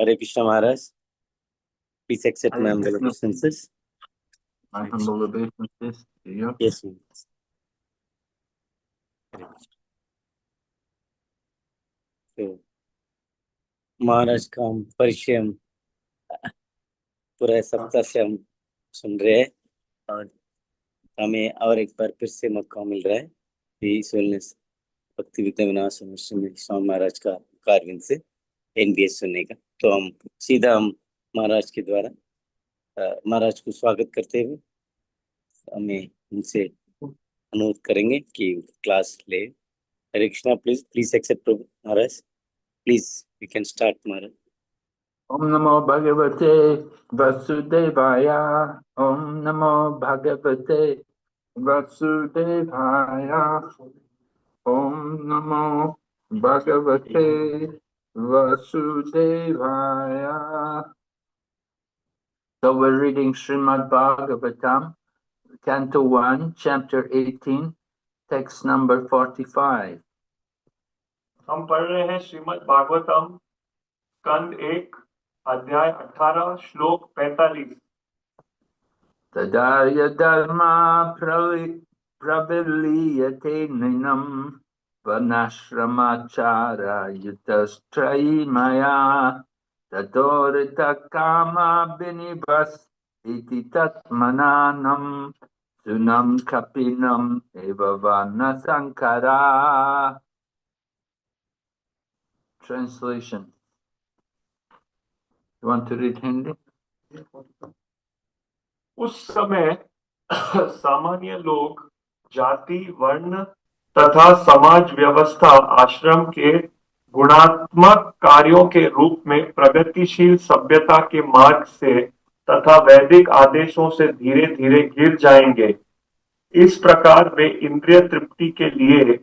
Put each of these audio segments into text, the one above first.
Hare Krishna Maharaj. Please accept my humble Krishna. obeisances. My humble obeisances to you. Yes, Maharaj. तो महाराज का हम परिचय हम पूरा सप्ताह से हम सुन रहे हैं और हमें और एक बार फिर से मौका मिल रहा है इस वेलनेस भक्ति विद्या विनाश स्वामी महाराज का कारविंद से एनबीएस सुनने का। तो हम सीधा हम महाराज के द्वारा महाराज को स्वागत करते हुए हमें उनसे अनुरोध करेंगे कि क्लास ले। हरे कृष्णा, प्लीज एक्सेप्ट महाराज, प्लीज वी कैन स्टार्ट महाराज। Om Namo Bhagavate Vasudevaya. Om Namo Bhagavate Vasudevaya. Om Namo Bhagavate Vasudevaya. So we're reading Srimad Bhagavatam, Canto 1, Chapter 18, text number 45. हम पढ़ रहे हैं श्रीमद् भागवतम स्कंद 1 अध्याय 18 श्लोक 45। तदा यदर्मा प्रविलीयते नैनम वनाश्रमाचारा युतस्त्रयी मया ततोरित कामा बिनिवस इति तत्मनानं सुनं कपिनं एव वन्न संकरा। Translation. You want to read Hindi? उस समय सामान्य लोग जाति, वर्ण तथा समाज व्यवस्था आश्रम के गुणात्मक कार्यों के रूप में प्रगतिशील सभ्यता के मार्ग से तथा वैदिक आदेशों से धीरे धीरे गिर जाएंगे। इस प्रकार वे इंद्रिय तृप्ति के लिए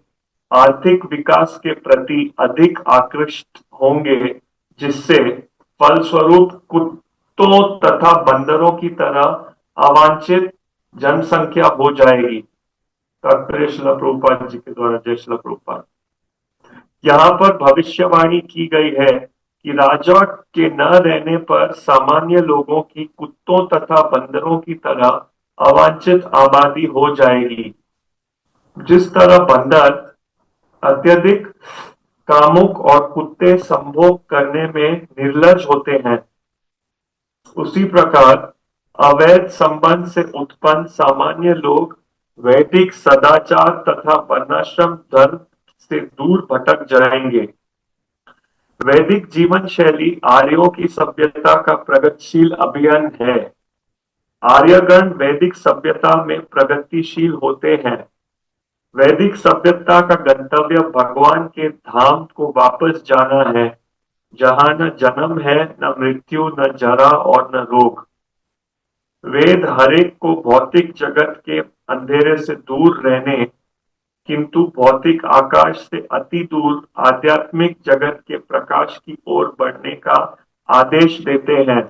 आर्थिक विकास के प्रति अधिक आकृष्ट होंगे, जिससे फलस्वरूप कुत्तों तथा बंदरों की तरह अवांछित जनसंख्या हो जाएगी। तात्पर्य श्रील प्रभुपाद जी के द्वारा। जय श्रील प्रभुपाद। यहाँ पर भविष्यवाणी की गई है कि राजा के न रहने पर सामान्य लोगों की कुत्तों तथा बंदरों की तरह अवांछित आबादी हो जाएगी। जिस तरह बंदर अत्यधिक कामुक और कुत्ते संभोग करने में निर्लज होते हैं, उसी प्रकार अवैध संबंध से उत्पन्न सामान्य लोग वैदिक सदाचार तथा वर्णाश्रम धर्म से दूर भटक जाएंगे। वैदिक जीवन शैली आर्यों की सभ्यता का प्रगतिशील अभियान है। आर्यगण वैदिक सभ्यता में प्रगतिशील होते हैं। वैदिक सभ्यता का गंतव्य भगवान के धाम को वापस जाना है, जहां न जन्म है, न मृत्यु, न जरा और न रोग। वेद हरेक को भौतिक जगत के अंधेरे से दूर रहने, किंतु भौतिक आकाश से अति दूर आध्यात्मिक जगत के प्रकाश की ओर बढ़ने का आदेश देते हैं।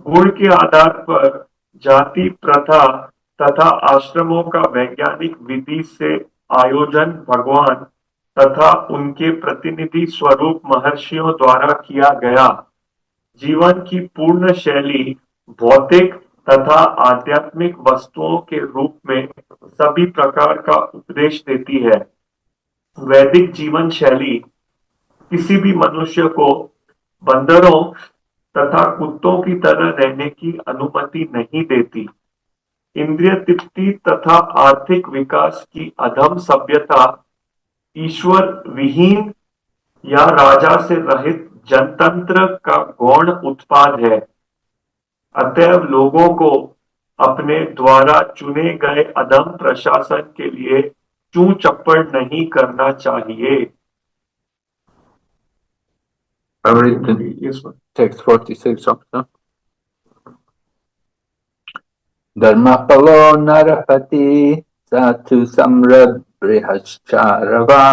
गुण के आधार पर जाति प्रथा तथा आश्रमों का वैज्ञानिक विधि से आयोजन भगवान तथा उनके प्रतिनिधि स्वरूप महर्षियों द्वारा किया गया। जीवन की पूर्ण शैली भौतिक तथा आध्यात्मिक वस्तुओं के रूप में सभी प्रकार का उपदेश देती है। वैदिक जीवन शैली किसी भी मनुष्य को बंदरों तथा कुत्तों की तरह रहने की अनुमति नहीं देती। इंद्रिय तृप्ति तथा आर्थिक विकास की अधम सभ्यता ईश्वर विहीन या राजा से रहित जनतंत्र का गौण उत्पाद है। अतएव लोगों को अपने द्वारा चुने गए अधम प्रशासन के लिए चूं चप्पड़ नहीं करना चाहिए। Text 46 also. Dharmapalo narapati satu samrabrihacharava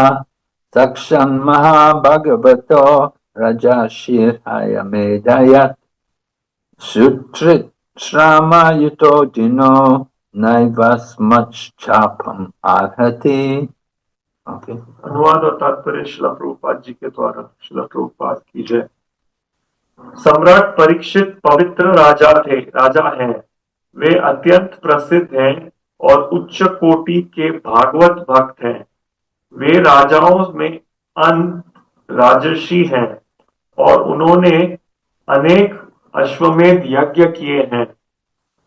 sakshan mahabhagavato rajashirhaya medayat sutrit shrama yuto dino naivasmach chapam arhati. Okay. अनुवाद और तात्पर्य श्रील प्रभुपाद जी के द्वारा। श्रील प्रभुपाद की जय। सम्राट परीक्षित पवित्र राजा हैं। वे अत्यंत प्रसिद्ध हैं और उच्च कोटि के भागवत भक्त हैं। वे राजाओं में अंत राजर्षि हैं और उन्होंने अनेक अश्वमेध यज्ञ किए हैं।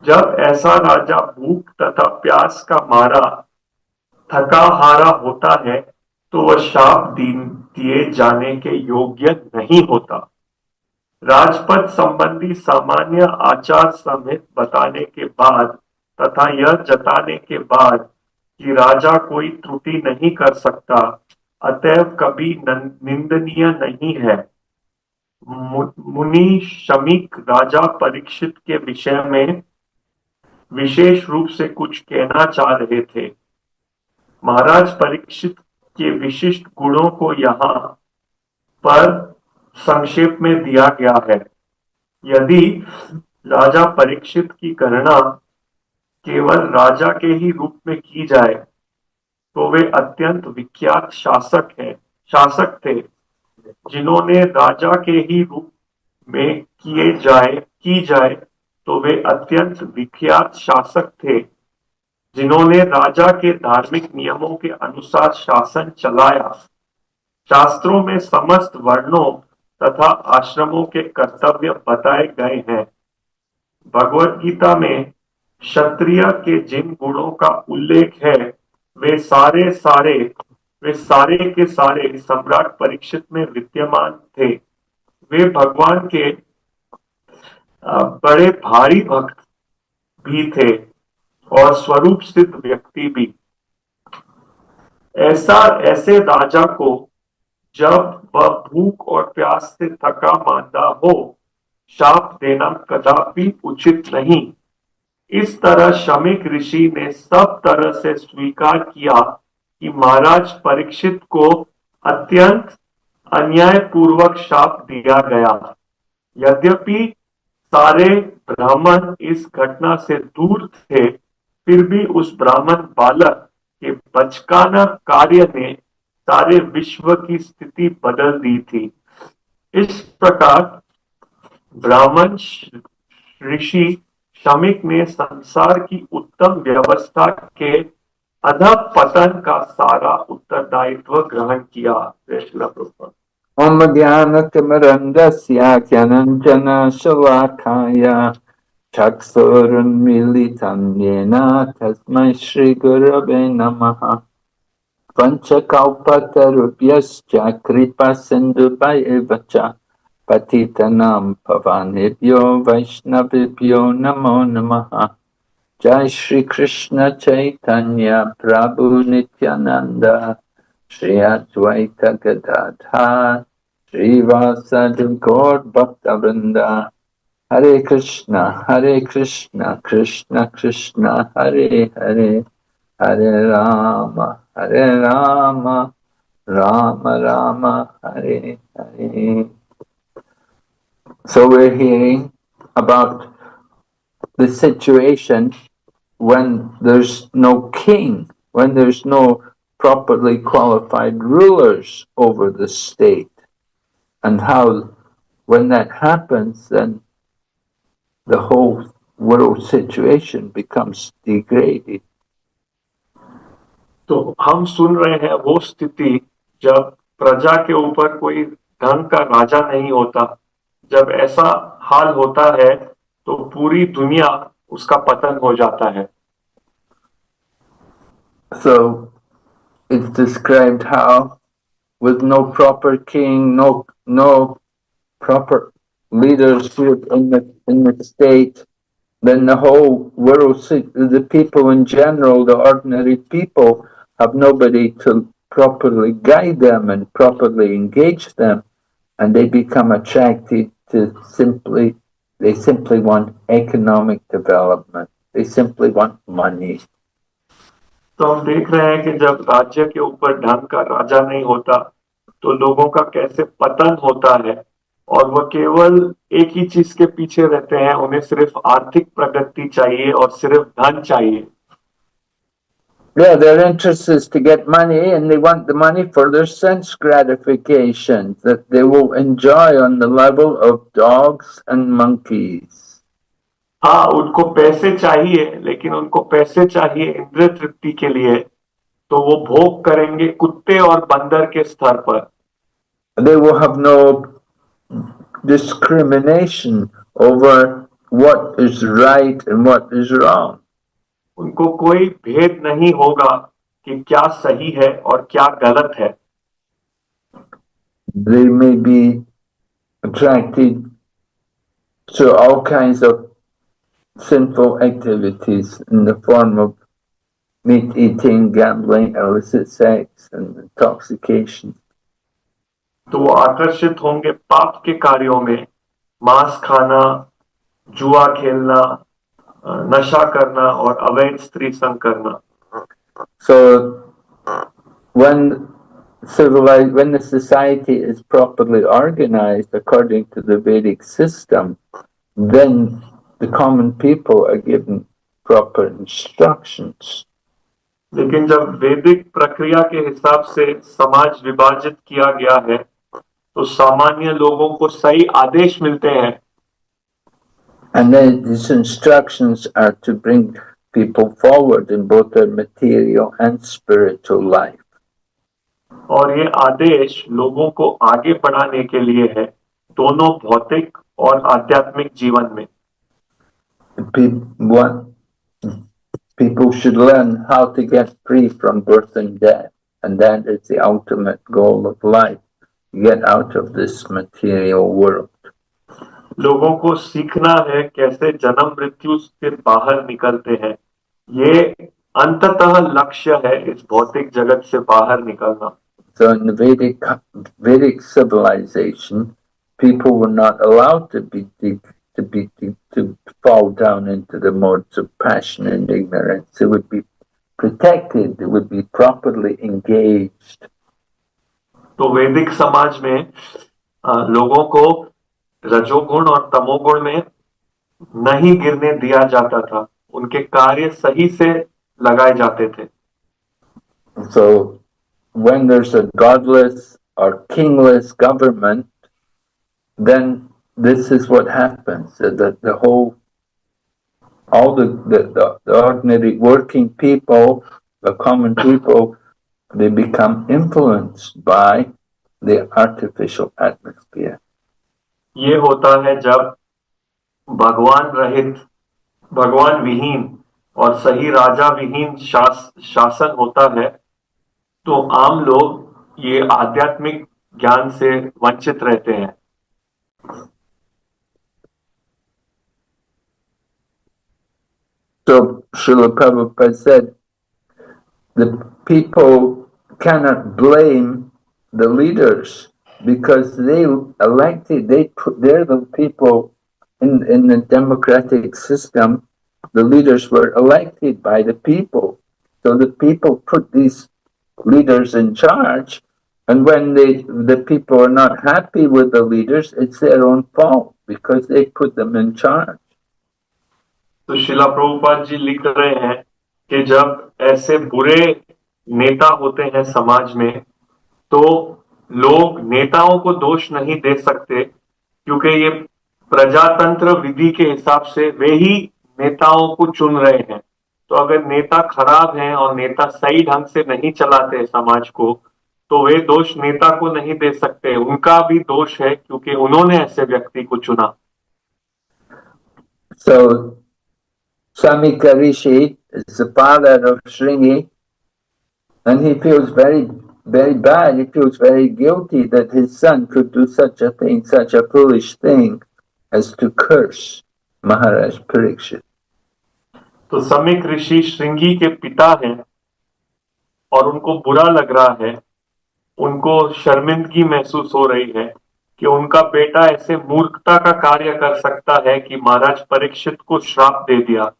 जब ऐसा राजा भूख तथा प्यास का मारा थका हारा होता है तो वह शाप दिए जाने के योग्य नहीं होता। राजपद संबंधी सामान्य आचार संहित बताने के बाद तथा यह जताने के बाद कि राजा कोई त्रुटि नहीं कर सकता, अतएव कभी निंदनीय नहीं है। मुनि शमीक राजा परीक्षित के विषय में विशेष रूप से कुछ कहना चाह रहे थे। महाराज परीक्षित के विशिष्ट गुणों को यहाँ पर संक्षेप में दिया गया है। यदि राजा परीक्षित की गणना केवल राजा के ही रूप में की जाए तो वे अत्यंत विख्यात शासक थे, जिन्होंने राजा के ही रूप में की जाए तो वे अत्यंत विख्यात शासक थे, जिन्होंने राजा के धार्मिक नियमों के अनुसार शासन चलाया। शास्त्रों में समस्त वर्णों तथा आश्रमों के कर्तव्य बताए गए हैं। भगवत गीता में क्षत्रिय के जिन गुणों का उल्लेख है वे सारे के सारे सम्राट परीक्षित में विद्यमान थे। वे भगवान के बड़े भारी भक्त भी थे और स्वरूप सिद्ध व्यक्ति भी। ऐसे राजा को जब वह भूख और प्यास से थका मांदा हो, शाप देना कदापि उचित नहीं। इस तरह शमीक ऋषि ने सब तरह से स्वीकार किया कि महाराज परीक्षित को अत्यंत अन्यायपूर्वक शाप दिया गया। यद्यपि सारे ब्राह्मण इस घटना से दूर थे, फिर भी उस ब्राह्मण बालक के बचकाना कार्य ने सारे विश्व की स्थिति बदल दी थी। इस प्रकार ब्राह्मण ऋषि शमीक ने संसार की उत्तम व्यवस्था के अधःपतन का सारा उत्तरदायित्व ग्रहण किया। श्रील प्रभुपाद। ओम ज्ञानतिमिरन्धस्य ज्ञानाञ्जन शलाकाय चक्षुरुन्मीलितं येन तस्मै श्रीगुरवे नमः। पञ्चकल्पतरुभ्यश्च कृपासिन्धुभ्यैव च पतितानां पावनेभ्यो वैष्णवेभ्यो नमो नमः। जय श्री कृष्ण चैतन्य प्रभु नित्यानंद श्री अद्वैत गदाधर श्रीवासदि गौर भक्तवृंद। हरे कृष्ण कृष्ण कृष्ण हरे हरे, हरे राम राम राम हरे हरे. So we're hearing about the situation when there's no king, when there's no properly qualified rulers over the state, and how when that happens, then the whole world situation becomes degraded. तो हम सुन रहे हैं वो स्थिति जब प्रजा के ऊपर कोई ढंग का राजा नहीं होता। जब ऐसा हाल होता है तो पूरी दुनिया उसका पतन हो जाता है। So it's described how with no proper king, no proper leadership in the state, then the whole world, the people in general, the ordinary people, have nobody to properly guide them and properly engage them, and they become attracted to they simply want economic development. They simply want money. तो हम देख रहे हैं कि जब राज्य के ऊपर ढंग का राजा नहीं होता तो लोगों का कैसे पतन होता है और वह केवल एक ही चीज के पीछे रहते हैं। उन्हें सिर्फ आर्थिक प्रगति चाहिए और सिर्फ धन चाहिए। Yeah, their interest is to get money, and they want the money for their sense gratification that they will enjoy on the level of dogs and monkeys. हाँ, उनको पैसे चाहिए, लेकिन उनको पैसे चाहिए इंद्रिय तृप्ति के लिए, तो वो भोग करेंगे कुत्ते और बंदर के स्तर पर। They will have no discrimination over what is right and what is wrong. उनको कोई भेद नहीं होगा कि क्या सही है और क्या गलत है। They may be attracted to all kinds of sinful activities in the form of meat eating, gambling, illicit sex, and intoxication. तो वो आकर्षित होंगे पाप के कार्यों में, मांस खाना, जुआ खेलना, नशा करना और अवैध स्त्री संग करना। So when when the society is properly organized according to the Vedic system, then the common people are given proper instructions. लेकिन जब वैदिक प्रक्रिया के हिसाब से समाज विभाजित किया गया है, तो सामान्य लोगों को सही आदेश मिलते हैं। And then these instructions are to bring people forward in both their material and spiritual life. और ये आदेश लोगों को आगे बढ़ाने के लिए है, दोनों भौतिक और आध्यात्मिक जीवन में। People should learn how to get free from birth and death, and that is the ultimate goal of life, get out of this material world. लोगों को सीखना है कैसे जन्म मृत्यु से बाहर निकलते हैं। ये अंततः लक्ष्य है इस भौतिक जगत से बाहर निकलना। So in the Vedic civilization, people were not allowed to fall down into the modes of passion and ignorance. They would be protected. They would be properly engaged. तो वैदिक समाज में लोगों को रजोगुण और तमोगुण में नहीं गिरने दिया जाता था, उनके कार्य सही से लगाए जाते थे। So when there's a godless or kingless government, then this is what happens. That all the ordinary working people, the common people, they become influenced by the artificial atmosphere. ये होता है जब भगवान रहित, भगवान विहीन और सही राजा विहीन शासन होता है, तो आम लोग ये आध्यात्मिक ज्ञान से वंचित रहते हैं। So Srila Prabhupada said, the people cannot blame the leaders because they're the people in the democratic system. The leaders were elected by the people. So the people put these leaders in charge, and when the people are not happy with the leaders, it's their own fault because they put them in charge. तो शिला प्रभुपाद जी लिख रहे हैं कि जब ऐसे बुरे नेता होते हैं समाज में, तो लोग नेताओं को दोष नहीं दे सकते, क्योंकि ये प्रजातंत्र विधि के हिसाब से वे ही नेताओं को चुन रहे हैं। तो अगर नेता खराब हैं और नेता सही ढंग से नहीं चलाते समाज को, तो वे दोष नेता को नहीं दे सकते, उनका भी दोष है क्योंकि उन्होंने ऐसे व्यक्ति को चुना। So Samika Rishi is the father of Shringi, and he feels very, very bad. He feels very guilty that his son could do such a thing, such a foolish thing, as to curse Maharaj Parikshit. तो समीक ऋषि श्रृंगी के पिता हैं और उनको बुरा लग रहा है, उनको शर्मिंदगी महसूस हो रही है कि उनका बेटा ऐसे मूर्खता का कार्य कर सकता है कि महाराज परीक्षित को श्राप दे दिया।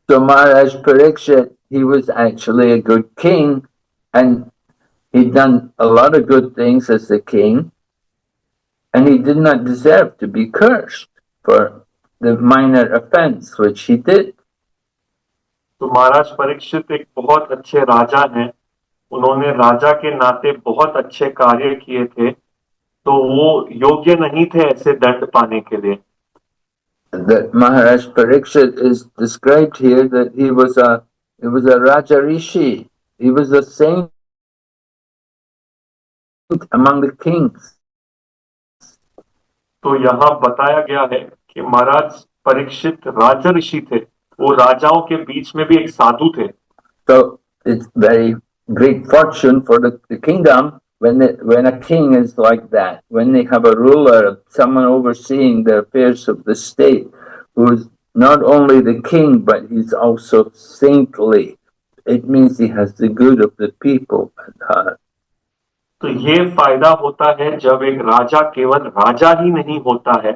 So Maharaj Parikshit, he was actually a good king, and he'd done a lot of good things as the king, and he did not deserve to be cursed for the minor offense which he did. तो महाराज परीक्षित एक बहुत अच्छे राजा हैं, उन्होंने राजा के नाते बहुत अच्छे कार्य किए थे, तो वो योग्य नहीं थे ऐसे दंड पाने के लिए। That Maharaj Parikshit is described here that he was a Raja Rishi. He was a saint among the kings. तो यहाँ बताया गया है कि महाराज परीक्षित राजा ऋषि थे, वो राजाओं के बीच में भी एक साधु थे। So it's very great fortune for the kingdom when a king is like that, when they have a ruler, someone overseeing the affairs of the state, who is not only the king, but he's also saintly. It means he has the good of the people at heart. तो ये फायदा होता है जब एक राजा केवल राजा ही नहीं होता है,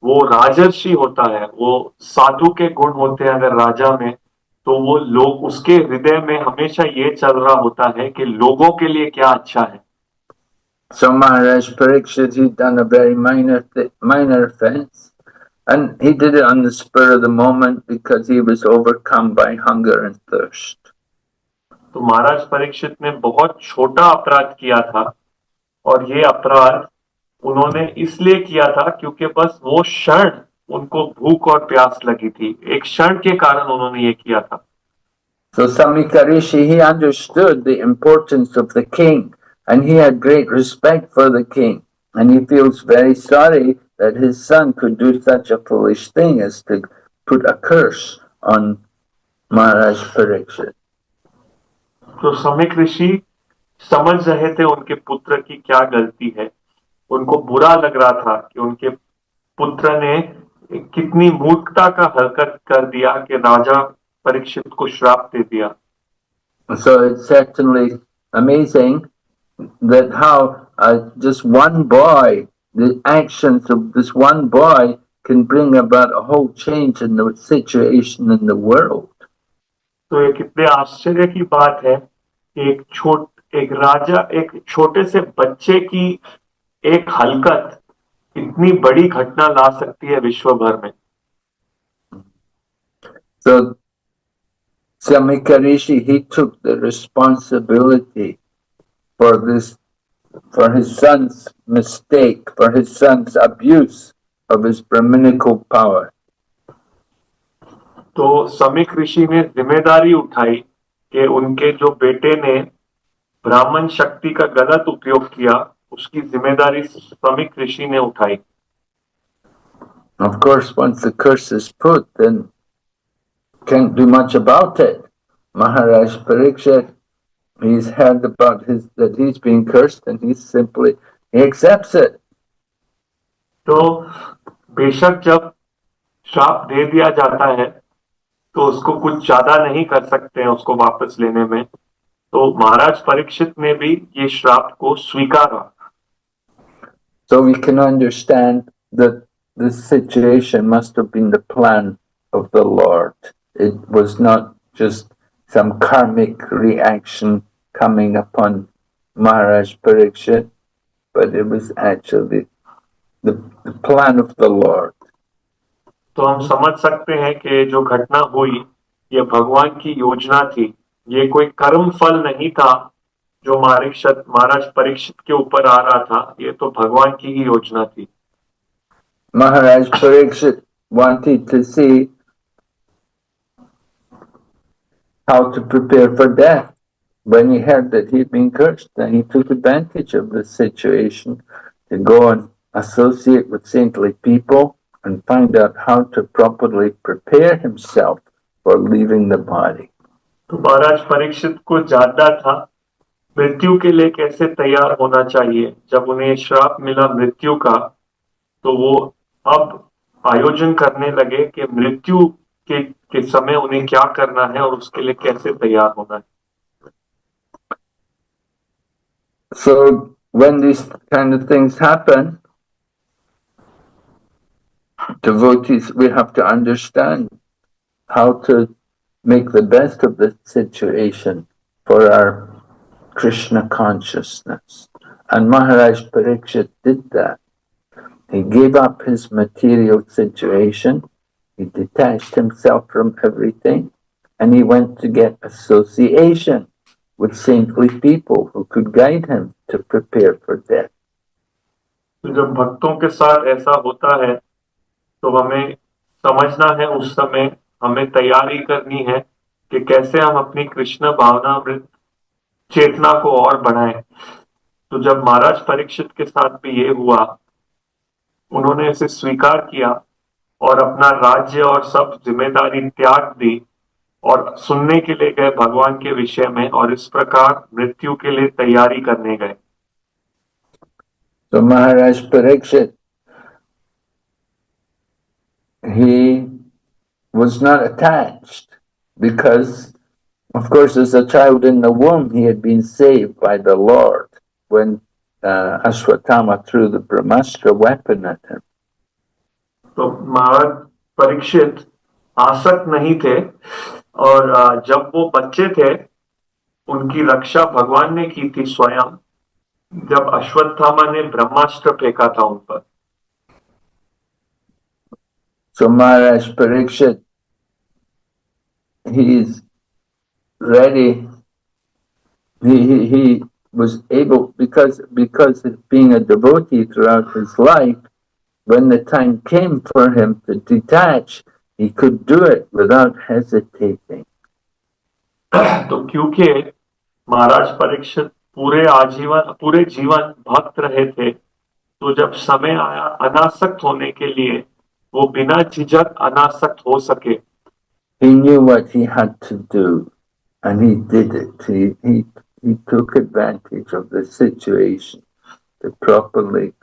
वो राजर्षि होता है, वो साधु के गुण होते हैं अगर राजा में, तो वो लोग उसके हृदय में हमेशा ये चल रहा होता है कि लोगों के लिए क्या अच्छा है। So Maharaj Parikshit, he'd done a very minor offense, and he did it on the spur of the moment because he was overcome by hunger and thirst. तो महाराज परीक्षित ने बहुत छोटा अपराध किया था, और ये अपराध उन्होंने इसलिए किया था क्योंकि बस वो क्षण उनको भूख और प्यास लगी थी, एक क्षण के कारण उन्होंने ये किया था। So Samika Rishi, he understood the importance of the king, and he had great respect for the king, and he feels very sorry that his son could do such a foolish thing as to put a curse on Maharaj Parikshit. तो समीक ऋषि समझ रहे थे उनके पुत्र की क्या गलती है, उनको बुरा लग रहा था कि उनके पुत्र ने कितनी मूर्खता का हरकत कर दिया कि राजा परीक्षित को श्राप दे दिया। So it's certainly amazing that how just one boy, the actions of this one boy can bring about a whole change in the situation in the world. तो ये कितने आश्चर्य की बात है कि एक छोटे से बच्चे की एक हरकत इतनी बड़ी घटना ला सकती है विश्व भर में। So Samika Rishi, he took the responsibility for this, for his son's mistake, for his son's abuse of his Brahminical power. तो समीक ऋषि ने जिम्मेदारी उठाई कि उनके जो बेटे ने ब्राह्मण शक्ति का गलत उपयोग किया, उसकी जिम्मेदारी समीक ऋषि ने उठाई। Of course, once the curse is put, then can't do much about it. Maharaj Parikshit, he's heard about that he's being cursed, and he accepts it. तो बेशक जब श्राप दे दिया जाता है तो उसको कुछ ज्यादा नहीं कर सकते हैं उसको वापस लेने में, तो महाराज परीक्षित ने भी ये श्राप को स्वीकारा। So we can understand that this situation must have been the plan of the Lord. It was not just some karmic reaction coming upon Maharaj Parikshit, but it was actually the plan of the Lord. तो हम समझ सकते हैं कि जो घटना हुई ये भगवान की योजना थी, ये कोई कर्म फल नहीं था जो महाराज परीक्षित के ऊपर आ रहा था, ये तो भगवान की ही योजना थी। Maharaj Parikshit wanted to see how to prepare for death. When he heard that he'd been cursed, then he took advantage of the situation to go and associate with saintly people and find out how to properly prepare himself for leaving the body. तो महाराज परीक्षित को जानना था मृत्यु के लिए कैसे तैयार होना चाहिए। जब उन्हें श्राप मिला मृत्यु का, तो वो अब आयोजन करने लगे कि मृत्यु के समय उन्हें क्या करना है और उसके लिए कैसे तैयार होना है। So when these kind of things happen, devotees, we have to understand how to make the best of the situation for our Krishna consciousness. And Maharaj Parikshit did that. He gave up his material situation, he detached himself from everything, and he went to get association with saintly people who could guide him to prepare for death. तो जब भक्तों के साथ ऐसा होता है तो हमें समझना है उस समय हमें तैयारी करनी है कि कैसे हम अपनी कृष्ण भावनामृत चेतना को और बढ़ाएं। तो जब महाराज परीक्षित के साथ भी ये हुआ, उन्होंने इसे स्वीकार किया और अपना राज्य और सब जिम्मेदारी त्याग दी और सुनने के लिए गए भगवान के विषय में और इस प्रकार मृत्यु के लिए तैयारी करने गए। So Maharaj Parikshit, he was not attached because, of course, as a child in the womb, he had been saved by the Lord when Ashwatthama threw the Brahmastra weapon at him. तो महाराज परीक्षित आसक्त नहीं थे और जब वो बच्चे थे उनकी रक्षा भगवान ने की थी स्वयं, जब अश्वत्थामा ने ब्रह्मास्त्र फेंका था उन पर। So Maharaj Parikshit, he's ready. He was able, because of being a devotee throughout his life, when the time came for him to detach, he could do it without hesitating. तो क्योंकि महाराज परीक्षित पूरे जीवन भक्त रहे थे, तो जब समय आया अनासक्त होने के लिए वो बिना झिझक अनासक्त हो सके। He knew what he had to do, and he did it. He took advantage of the situation to properly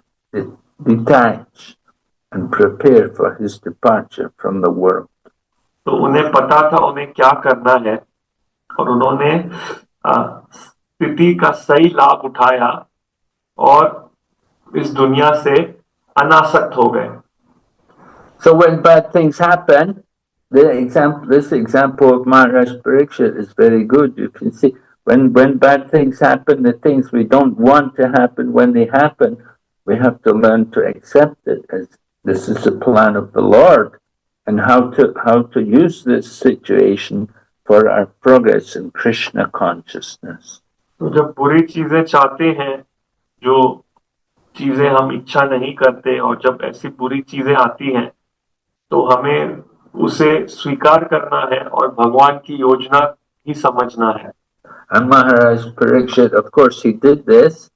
detach and prepare for his departure from the world. तो उन्हें पता था उन्हें क्या करना है और उन्होंने स्थिति का सही लाभ उठाया और इस दुनिया से अनासक्त हो गए। So when bad things happen, this example of Maharaj Parikshit is very good. You can see when bad things happen, the things we don't want to happen, when they happen, we have to learn to accept it as this is the plan of the Lord, and how to use this situation for our progress in Krishna consciousness. तो जब बुरी चीजें चाहते हैं, जो चीजें हम इच्छा नहीं करते, और जब ऐसी बुरी चीजें आती हैं तो हमें उसे स्वीकार करना है और भगवान की योजना ही समझना है। And Maharaj Parikshit, of course, he did this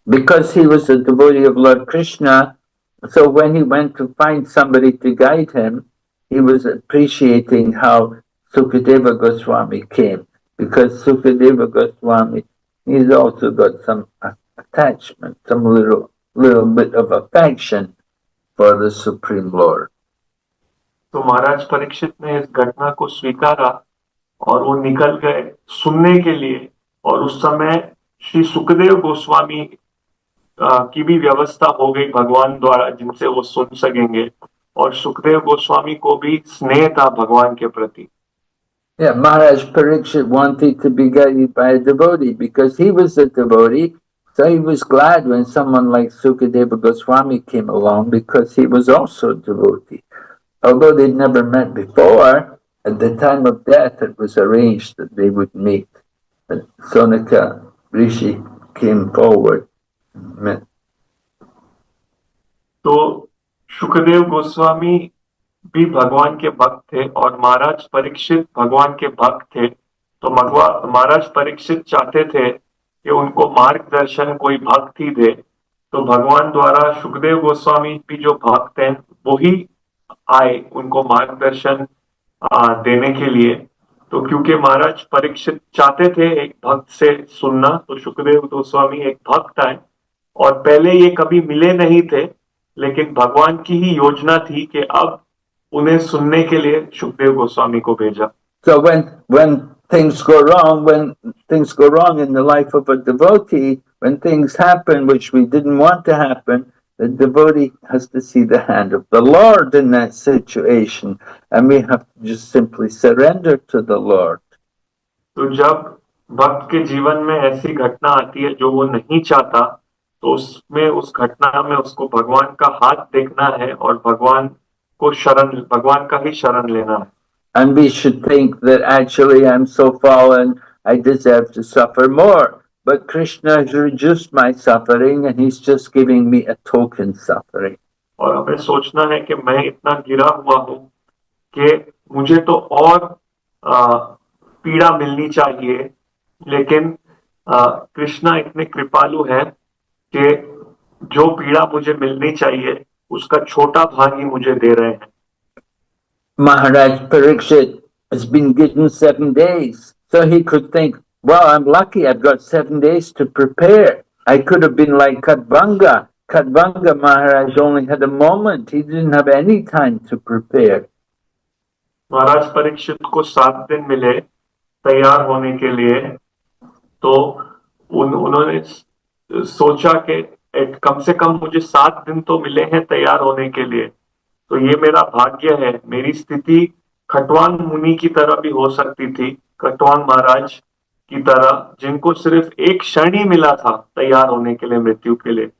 because he was a devotee of Lord Krishna. So when he went to find somebody to guide him, he was appreciating how Sukadeva Goswami came, because Sukadeva Goswami, he's also got some attachment, some little bit of affection for the Supreme Lord. तो महाराज परीक्षित ने इस घटना को स्वीकारा और वो निकल गए सुनने के लिए, और उस समय श्री सुखदेव गोस्वामी की भी व्यवस्था हो गई भगवान द्वारा जिनसे वो सुन सकेंगे, और सुखदेव गोस्वामी को भी स्नेह था भगवान के प्रति। Yeah, Maharaj Parikshit wanted to be guided by a devotee because he was a devotee, so he was glad when someone like Sukadeva Goswami came along because he was also a devotee. Although they'd never met before, at the time of death it was arranged that they would meet. But Sonaka Rishi came forward and met. तो सुखदेव गोस्वामी भी भगवान के भक्त थे और महाराज परीक्षित भगवान के भक्त थे, तो महाराज परीक्षित चाहते थे कि उनको मार्गदर्शन कोई भक्त ही दे, तो भगवान द्वारा सुखदेव गोस्वामी भी जो भक्त हैं वो ही आए उनको मार्गदर्शन देने के लिए। तो क्योंकि महाराज परीक्षित चाहते थे एक भक्त से सुनना, तो सुखदेव गोस्वामी एक भक्त आए, और पहले ये कभी मिले नहीं थे, लेकिन भगवान की ही योजना थी कि अब उन्हें सुनने के लिए सुखदेव गोस्वामी को भेजा। So when things go wrong in the life of a devotee, when things happen which we didn't want to happen, the devotee has to see the hand of the Lord in that situation, and we have to just simply surrender to the Lord. तो जब भक्त के जीवन में ऐसी घटना आती है जो वो नहीं चाहता, तो उसमें उस घटना में उसको भगवान का हाथ देखना है और भगवान का ही शरण लेना है। And we should think that actually I'm so fallen, I deserve to suffer more. But Krishna has reduced my suffering and he's just giving me a token suffering. और हमें सोचना है कि मैं इतना गिरा हुआ हूँ कि मुझे तो और पीड़ा मिलनी चाहिए, लेकिन कृष्णा इतने कृपालु है कि जो पीड़ा मुझे मिलनी चाहिए उसका छोटा भाग ही मुझे दे रहे हैं. Maharaj Parikshit has been given 7 days. So he could think, well, I'm lucky, I've got 7 days to prepare. I could have been like Kadvanga. Kadvanga Maharaj only had a moment. He didn't have any time to prepare. महाराज परीक्षित को 7 दिन मिले तैयार होने के लिए, तो उन्होंने सोचा कि कम से कम मुझे 7 दिन तो मिले हैं तैयार होने के लिए, तो ये मेरा भाग्य है. मेरी स्थिति खटवान मुनि की तरह भी हो सकती थी, खटवान महाराज की तरह, जिनको सिर्फ एक क्षण ही मिला था तैयार होने के लिए मृत्यु के लिए.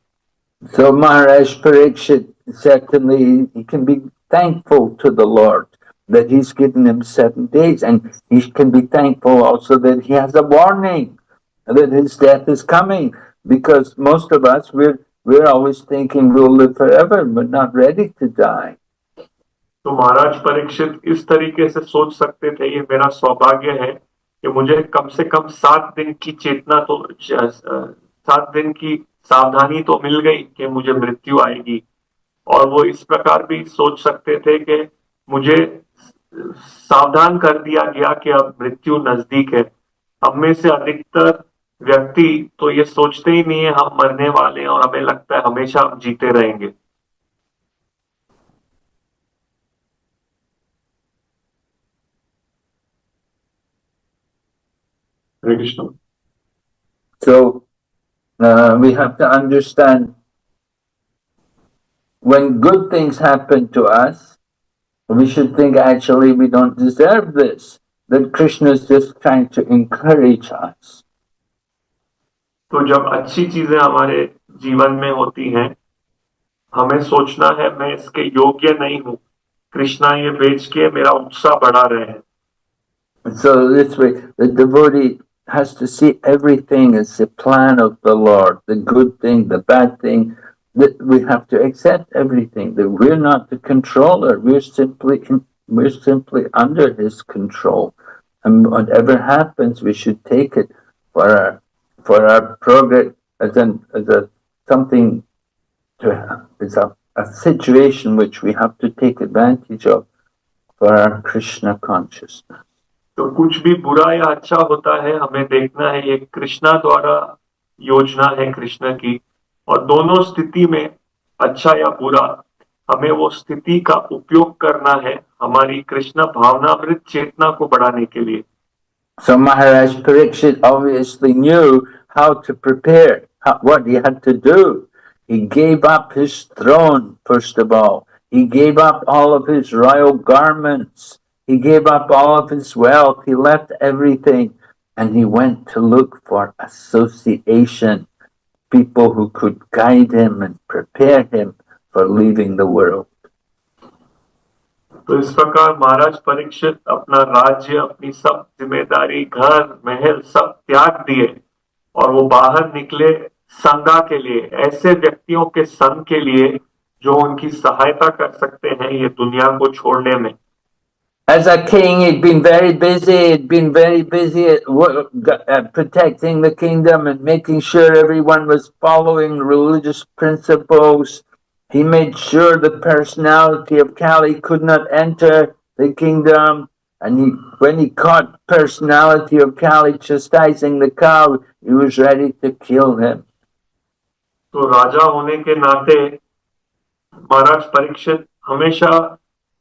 So Maharaj Parikshit, certainly he can be thankful to the Lord that he's given him 7 days, and he can be thankful also that he has a warning that his death is coming, because most of us, we're always thinking we'll live forever, but not ready to die. तो महाराज परीक्षित इस तरीके से सोच सकते थे, ये मेरा सौभाग्य है कि मुझे कम से कम 7 दिन की चेतना तो 7 दिन की सावधानी तो मिल गई कि मुझे मृत्यु आएगी. और वो इस प्रकार भी सोच सकते थे कि मुझे सावधान कर दिया गया कि अब मृत्यु नजदीक है. हम में से अधिकतर व्यक्ति तो ये सोचते ही नहीं है हम मरने वाले हैं, और हमें लगता है हमेशा हम जीते रहेंगे. हरे Krishna. So we have to understand, when good things happen to us, we should think actually we don't deserve this, that Krishna is just trying to encourage us. तो जब अच्छी चीजें हमारे जीवन में होती हैं, हमें सोचना है मैं इसके योग्य नहीं हूं, कृष्णा ये बेच के मेरा उत्साह बढ़ा रहे हैं. So this way, the devotee has to see everything as the plan of the Lord, the good thing, the bad thing. That we have to accept everything. That we're not the controller. We're simply under His control, and whatever happens, we should take it for our progress as something to it's a situation which we have to take advantage of for our Krishna consciousness. तो कुछ भी बुरा या अच्छा होता है, हमें देखना है ये कृष्णा द्वारा योजना है कृष्ण की, और दोनों स्थिति में अच्छा या बुरा हमें वो स्थिति का उपयोग करना है हमारी कृष्ण भावनामृत चेतना को बढ़ाने के लिए. So Maharaj Parikshit obviously knew how to prepare, what he had to do. He gave up his throne, first of all. He gave up all of his royal garments. He gave up all of his wealth. He left everything, and he went to look for association, people who could guide him and prepare him for leaving the world. तो इस प्रकार महाराज परीक्षित अपना राज्य, अपनी सब जिम्मेदारी, घर महल सब त्याग दिए, और वो बाहर निकले संगा के लिए, ऐसे व्यक्तियों के संग के लिए जो उनकी सहायता कर सकते हैं ये दुनिया को छोड़ने में. As a king, he'd been very busy at protecting the kingdom and making sure everyone was following religious principles. He made sure the personality of Kali could not enter the kingdom. And when he caught personality of Kali chastising the cow, he was ready to kill him. तो राजा होने के नाते महाराज परीक्षित हमेशा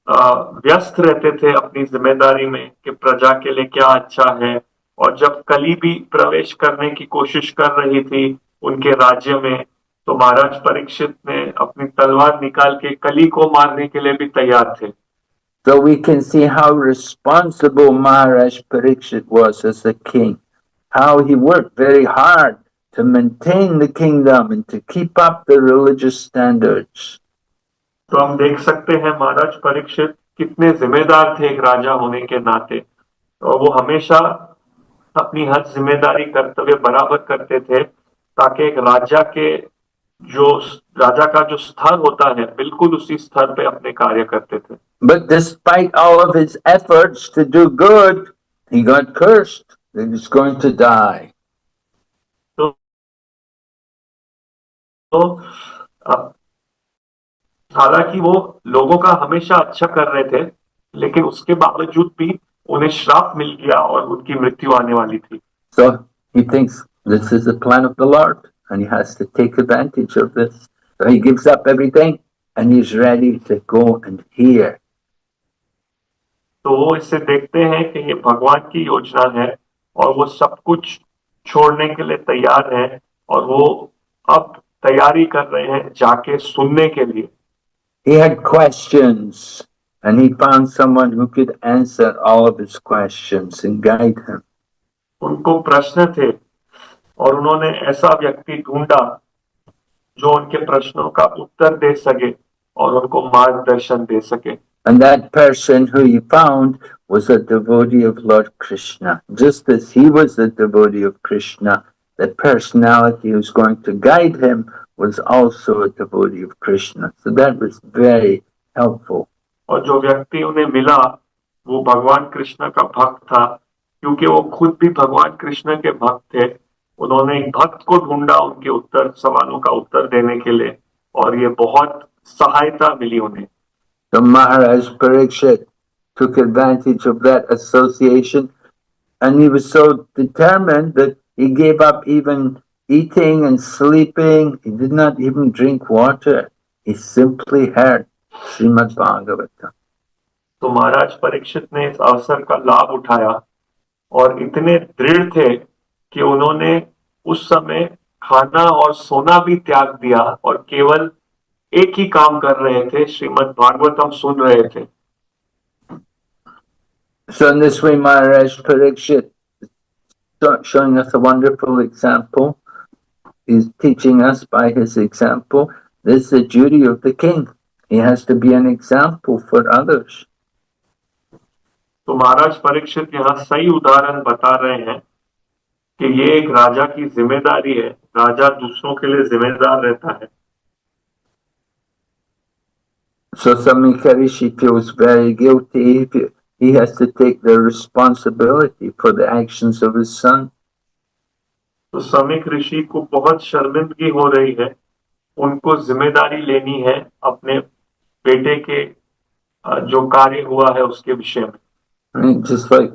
व्यस्त रहते थे अपनी जिम्मेदारी में कि प्रजा के लिए क्या अच्छा है. और जब कली भी प्रवेश करने की कोशिश कर रही थी उनके राज्य में, तो महाराज परीक्षित ने अपनी तलवार निकाल के कली को मारने के लिए भी तैयार थे. So we can see how responsible Maharaj Parikshit was as a king, how he worked very hard to maintain the kingdom and to keep up the religious standards. तो हम देख सकते हैं महाराज परीक्षित कितने जिम्मेदार थे एक राजा होने के नाते, और वो हमेशा अपनी हर जिम्मेदारी कर्तव्य बराबर करते थे, ताकि एक जो राजा का जो स्तर होता है बिल्कुल उसी स्तर पे अपने कार्य करते थे। But despite all of his efforts to do good, he got cursed. He was going to die. तो, तो हालांकि वो लोगों का हमेशा अच्छा कर रहे थे, लेकिन उसके बावजूद भी उन्हें श्राप मिल गया और उनकी मृत्यु आने वाली थी। So he thinks this is the plan of the Lord and he has to take advantage of this. So he gives up everything and he's ready to go and hear. तो वो इसे देखते हैं कि ये भगवान की योजना है और वो सब कुछ छोड़ने के लिए तैयार है, और वो अब तैयारी कर रहे हैं जाके सुनने के लिए। He had questions and he found someone who could answer all of his questions and guide him. उनको प्रश्न थे और उन्होंने ऐसा व्यक्ति ढूंढा जो उनके प्रश्नों का उत्तर दे सके और उनको मार्गदर्शन दे सके। And that person who he found was a devotee of Lord Krishna. Just as he was a devotee of Krishna, the personality who was going to guide him was also a devotee of Krishna. So that was very helpful. और जो व्यक्ति उन्हें मिला वो भगवान कृष्ण का भक्त था, क्योंकि वो खुद भी भगवान कृष्ण के भक्त थे। उन्होंने एक भक्त को ढूंढा उनके सवालों का उत्तर देने के लिए, और ये बहुत सहायता मिली उन्हें। So Maharaj Parikshit took advantage of that association and he was so determined that he gave up even eating and sleeping. He did not even drink water. He simply heard Srimad Bhagavatam. तो महाराज परीक्षित ने इस अवसर का लाभ उठाया और इतने दृढ़ थे कि उन्होंने उस समय खाना और सोना भी त्याग दिया और केवल एक ही काम कर रहे थे, श्रीमद् भागवतम सुन रहे थे। So in this way, Maharaj Parikshit showing us a wonderful example. He's teaching us by his example. This is the duty of the king. He has to be an example for others. तो महाराज परीक्षित यहाँ सही उदाहरण बता रहे हैं कि ये एक राजा की जिम्मेदारी है, राजा दूसरों के लिए जिम्मेदार रहता है। So Samika Rishi feels very guilty. He has to take the responsibility for the actions of his son. तो समीक ऋषि को बहुत शर्मिंदगी हो रही है, उनको जिम्मेदारी लेनी है अपने बेटे के जो कार्य हुआ है उसके विषय में। Just like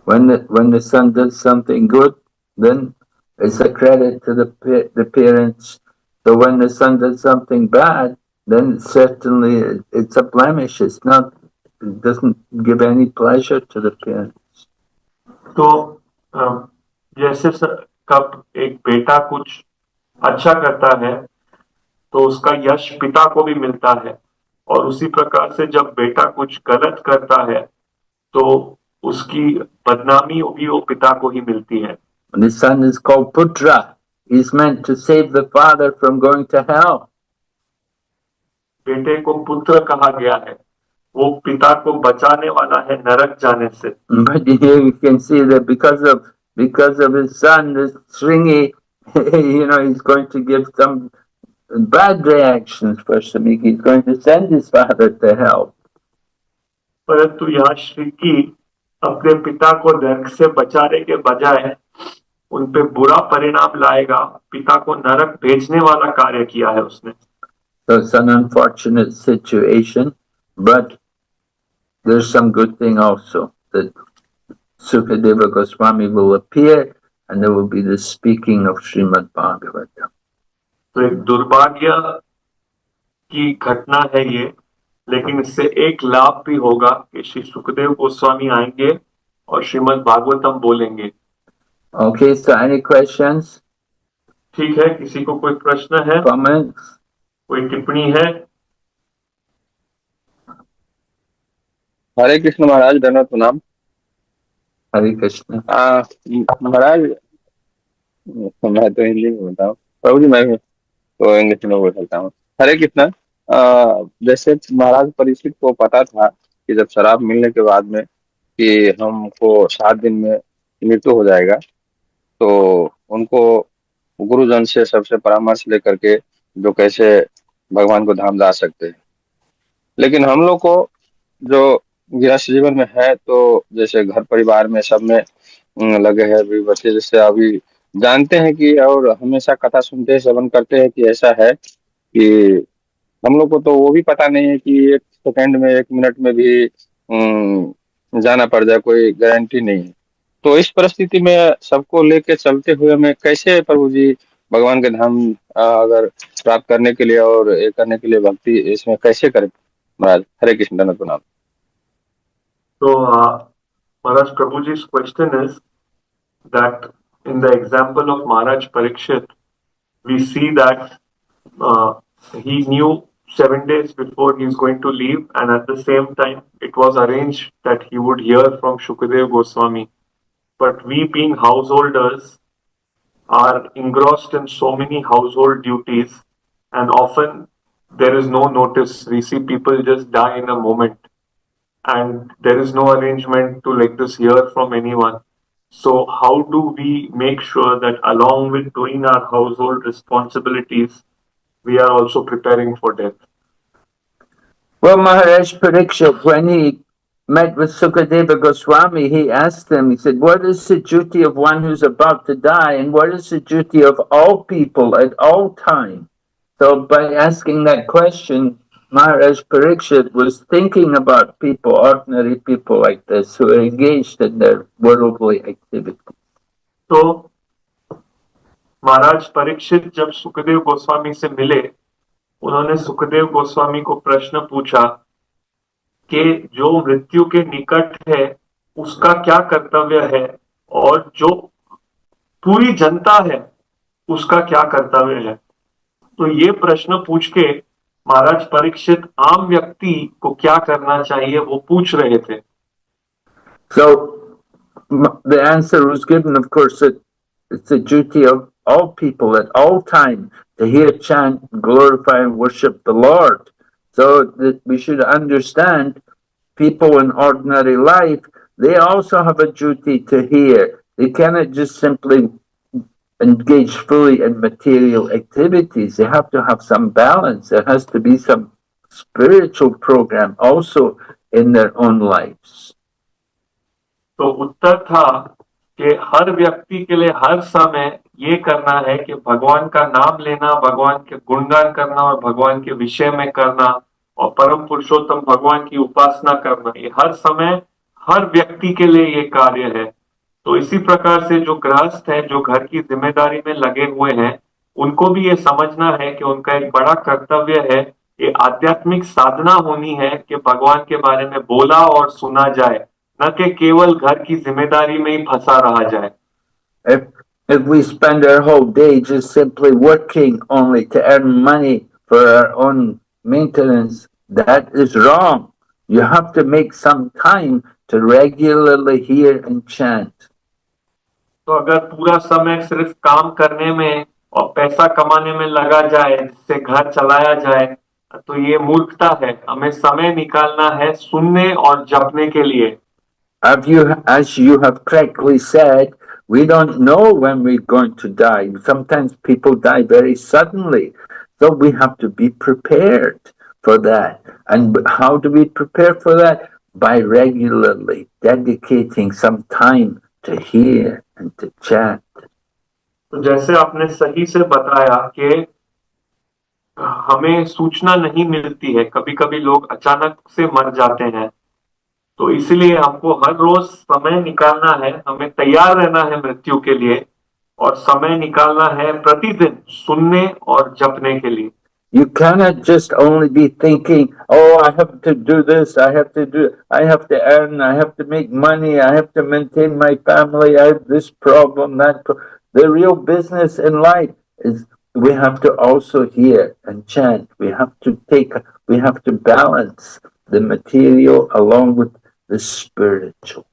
when the son does something good, then it's a credit to the parents. So when the son does something bad, then certainly it's a blemish. It doesn't give any pleasure to the parents. तो जैसे कब एक बेटा कुछ अच्छा करता है तो उसका यश पिता को भी मिलता है, और उसी प्रकार से जब बेटा कुछ गलत करता है तो उसकी बदनामी भी वो पिता को ही मिलती है। When the son is called Putra, he's meant to save the father from going to hell. बेटे को पुत्र कहा गया है, वो पिता को बचाने वाला है नरक जाने से। But here you can see that because of his son, this Sringi, he's going to give some bad reactions for Samik. He's going to send his father to hell. परंतु यहाँ श्रीकी अपने पिता को नरक से बचाने के बजाय उन पे बुरा परिणाम लाएगा, पिता को नरक भेजने वाला कार्य किया है उसने। So it's an unfortunate situation, but there's some good thing also, that Sukadeva Goswami will appear and there will be the speaking of Srimad Bhagavatam. तो एक दुर्भाग्य की घटना है ये, लेकिन इससे एक लाभ भी होगा कि श्री सुखदेव गोस्वामी आएंगे और श्रीमद् भागवतम बोलेंगे। Okay, so any questions? ठीक है, किसी को कोई प्रश्न है, Comments? कोई टिप्पणी है? हरे कृष्ण महाराज, धन्यवाद प्रणाम। Hare Krishna. महाराज मैं तो हिंदी में बताऊँ, प्रभु जी मैं तो इंग्लिश में बोल सकता हूँ। हरे कृष्ण। जैसे महाराज परीक्षित को पता था कि जब शराब मिलने के बाद में कि हमको 7 दिन में मृत्यु हो जाएगा, तो उनको गुरुजन से सबसे परामर्श लेकर के जो कैसे भगवान को धाम जा सकते हैं। लेकिन हम लोग को जो गृहस्थ जीवन में है, तो जैसे घर परिवार में सब में लगे हैं अभी बच्चे, जैसे अभी जानते हैं कि और हमेशा कथा सुनते हैं, श्रवण करते हैं कि ऐसा है कि हम लोग को तो वो भी पता नहीं है कि 1 सेकंड में 1 मिनट में भी जाना पड़ जाए, कोई गारंटी नहीं है। तो इस परिस्थिति में सबको लेके चलते हुए हमें कैसे प्रभु जी भगवान के धाम अगर प्राप्त करने के लिए और ये करने के लिए भक्ति इसमें कैसे करें महाराज? हरे कृष्ण, धन्यवाद, प्रणाम। So, Maharaj Prabhuji's question is that in the example of Maharaj Parikshit, we see that he knew 7 days before he is going to leave, and at the same time, it was arranged that he would hear from Shukadev Goswami. But we, being householders, are engrossed in so many household duties, and often there is no notice. We see people just die in a moment, and there is no arrangement to like this hear from anyone. So how do we make sure that along with doing our household responsibilities, we are also preparing for death? Well, Maharaj Parikshit, when he met with Sukadeva Goswami, he asked him, he said, what is the duty of one who's about to die, and what is the duty of all people at all time? So by asking that question, Maharaj Parikshit was thinking about people, ordinary people like this, who are engaged in their worldly activities. तो महाराज परीक्षित जब सुखदेव गोस्वामी से मिले, उन्होंने सुखदेव गोस्वामी को प्रश्न पूछा कि जो मृत्यु के निकट है उसका क्या कर्तव्य है, और जो पूरी जनता है उसका क्या कर्तव्य है। तो ये प्रश्न पूछ के महाराज परीक्षित आम व्यक्ति को क्या करना चाहिए वो पूछ रहे थे। So the answer was given, of course, that it's the duty of all people at all time to hear, chant, glorify, and worship the Lord. So that we should understand people in ordinary life, they also have a duty to hear. They cannot just simply engage fully in material activities. They have to have some balance. There has to be some spiritual program also in their own lives. तो उत्तर था कि हर व्यक्ति के लिए हर समय ये करना है कि भगवान का नाम लेना, भगवान के गुणगान करना और भगवान के विषय में करना और परम पुरुषोत्तम भगवान की उपासना करना, ये हर समय हर व्यक्ति के लिए ये कार्य है। तो इसी प्रकार से जो गृहस्थ है, जो घर की जिम्मेदारी में लगे हुए हैं, उनको भी ये समझना है कि उनका एक बड़ा कर्तव्य है, ये आध्यात्मिक साधना होनी है कि भगवान के बारे में बोला और सुना जाए, न कि केवल घर की जिम्मेदारी में ही फंसा रहा जाए। If we spend our whole day just simply working only to earn money for our own maintenance, that is wrong. You have to make some time to regularly hear and chant. तो अगर पूरा समय सिर्फ काम करने में और पैसा कमाने में लगा जाए, जिससे घर चलाया जाए, तो ये मूर्खता है। हमें समय निकालना है सुनने और जपने के लिए। As you have correctly said, we don't know when we're going to die. Sometimes people die very suddenly. So we have to be prepared for that. And how do we prepare for that? By regularly dedicating some time to hear and to chant. तो जैसे आपने सही से बताया कि हमें सूचना नहीं मिलती है, कभी कभी लोग अचानक से मर जाते हैं, तो इसलिए हमको हर रोज समय निकालना है, हमें तैयार रहना है मृत्यु के लिए, और समय निकालना है प्रतिदिन सुनने और जपने के लिए। You cannot just only be thinking, oh, I have to do this, I have to earn, I have to make money, I have to maintain my family, I have this problem, that The real business in life is we have to also hear and chant. We have to balance the material along with the spiritual.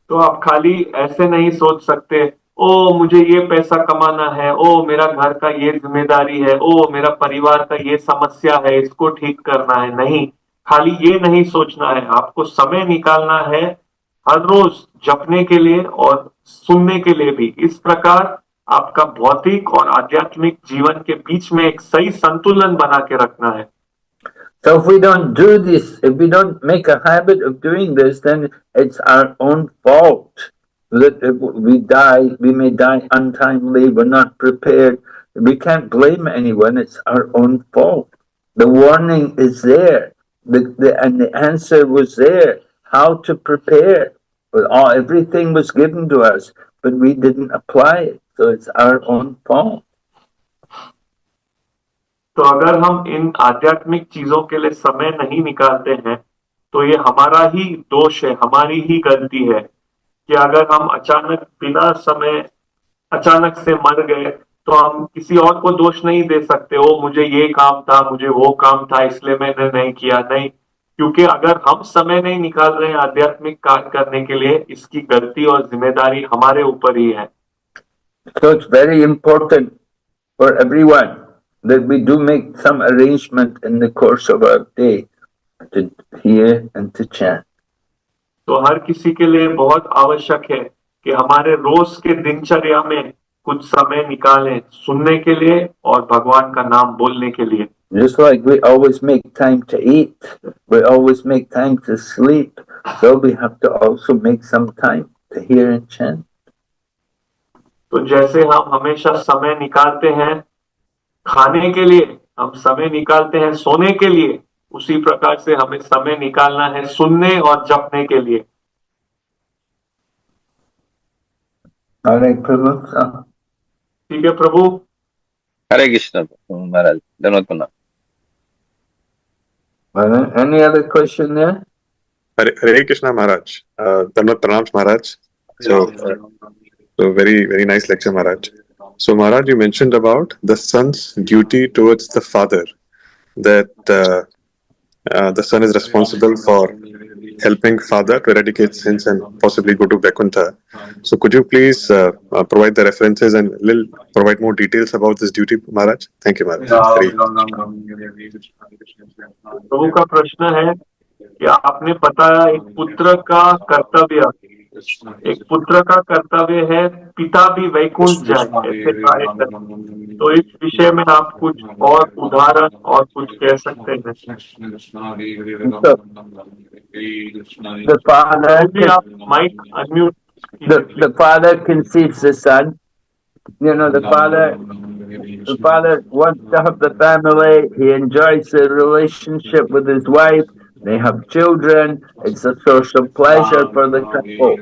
तो आप खाली ऐसे नहीं सोच सकते, ओ मुझे ये पैसा कमाना है, ओ मेरा घर का ये जिम्मेदारी है, ओ मेरा परिवार का ये समस्या है, इसको ठीक करना है। नहीं, खाली ये नहीं सोचना है, आपको समय निकालना है हर रोज जपने के लिए और सुनने के लिए भी। इस प्रकार आपका भौतिक और आध्यात्मिक जीवन के बीच में एक सही संतुलन बना के रखना है। So if we don't do this, if we don't make a habit of doing this, then it's our own fault that if we die, we may die untimely, we're not prepared. We can't blame anyone, it's our own fault. The warning is there, and the answer was there, how to prepare. Everything was given to us, but we didn't apply it, so it's our own fault. तो अगर हम इन आध्यात्मिक चीजों के लिए समय नहीं निकालते हैं तो ये हमारा ही दोष है, हमारी ही गलती है कि अगर हम अचानक बिना समय अचानक से मर गए तो हम किसी और को दोष नहीं दे सकते, ओ मुझे ये काम था, मुझे वो काम था इसलिए मैंने नहीं किया। नहीं, क्योंकि अगर हम समय नहीं निकाल रहे हैं आध्यात्मिक कार्य करने के लिए, इसकी गलती और जिम्मेदारी हमारे ऊपर ही है। So it's very important for everyone that we do make some arrangement in the course of our day to hear and to chant. तो हर किसी के लिए बहुत आवश्यक है कि हमारे रोज के दिनचर्या में कुछ समय निकालें सुनने के लिए और भगवान का नाम बोलने के लिए। Just like we always make time to eat, we always make time to sleep, so we have to also make some time to hear and chant. तो जैसे हम हमेशा समय निकालते हैं खाने के लिए, हम समय निकालते हैं सोने के लिए, उसी प्रकार से हमें समय निकालना है सुनने और जपने के लिए। All right, Prabhu. So, ठीक है प्रभु। हरे कृष्ण महाराज, धन्यवाद प्रणाम। any other question there? Hare Krishna Maharaj. Dandavat Pranams Maharaj. So very nice lecture, Maharaj. So Maharaj, you mentioned about the son's duty towards the father, that the son is responsible for helping father to eradicate sins and possibly go to Vaikuntha. So could you please provide the references and provide more details about this duty, Maharaj? Thank you, Maharaj. प्रभु का प्रश्न है कि आपने बताया एक पुत्र का कर्तव्य है पिता भी वैकुंठ जाए, ऐसे कार्य करें। तो इस विषय में आप कुछ और उदाहरण और कुछ कह सकते हैं? The father, आप mike unmute. the father conceives the son. You know, the father wants to have the family. He enjoys the relationship with his wife. They have children. It's a source of pleasure for the couple.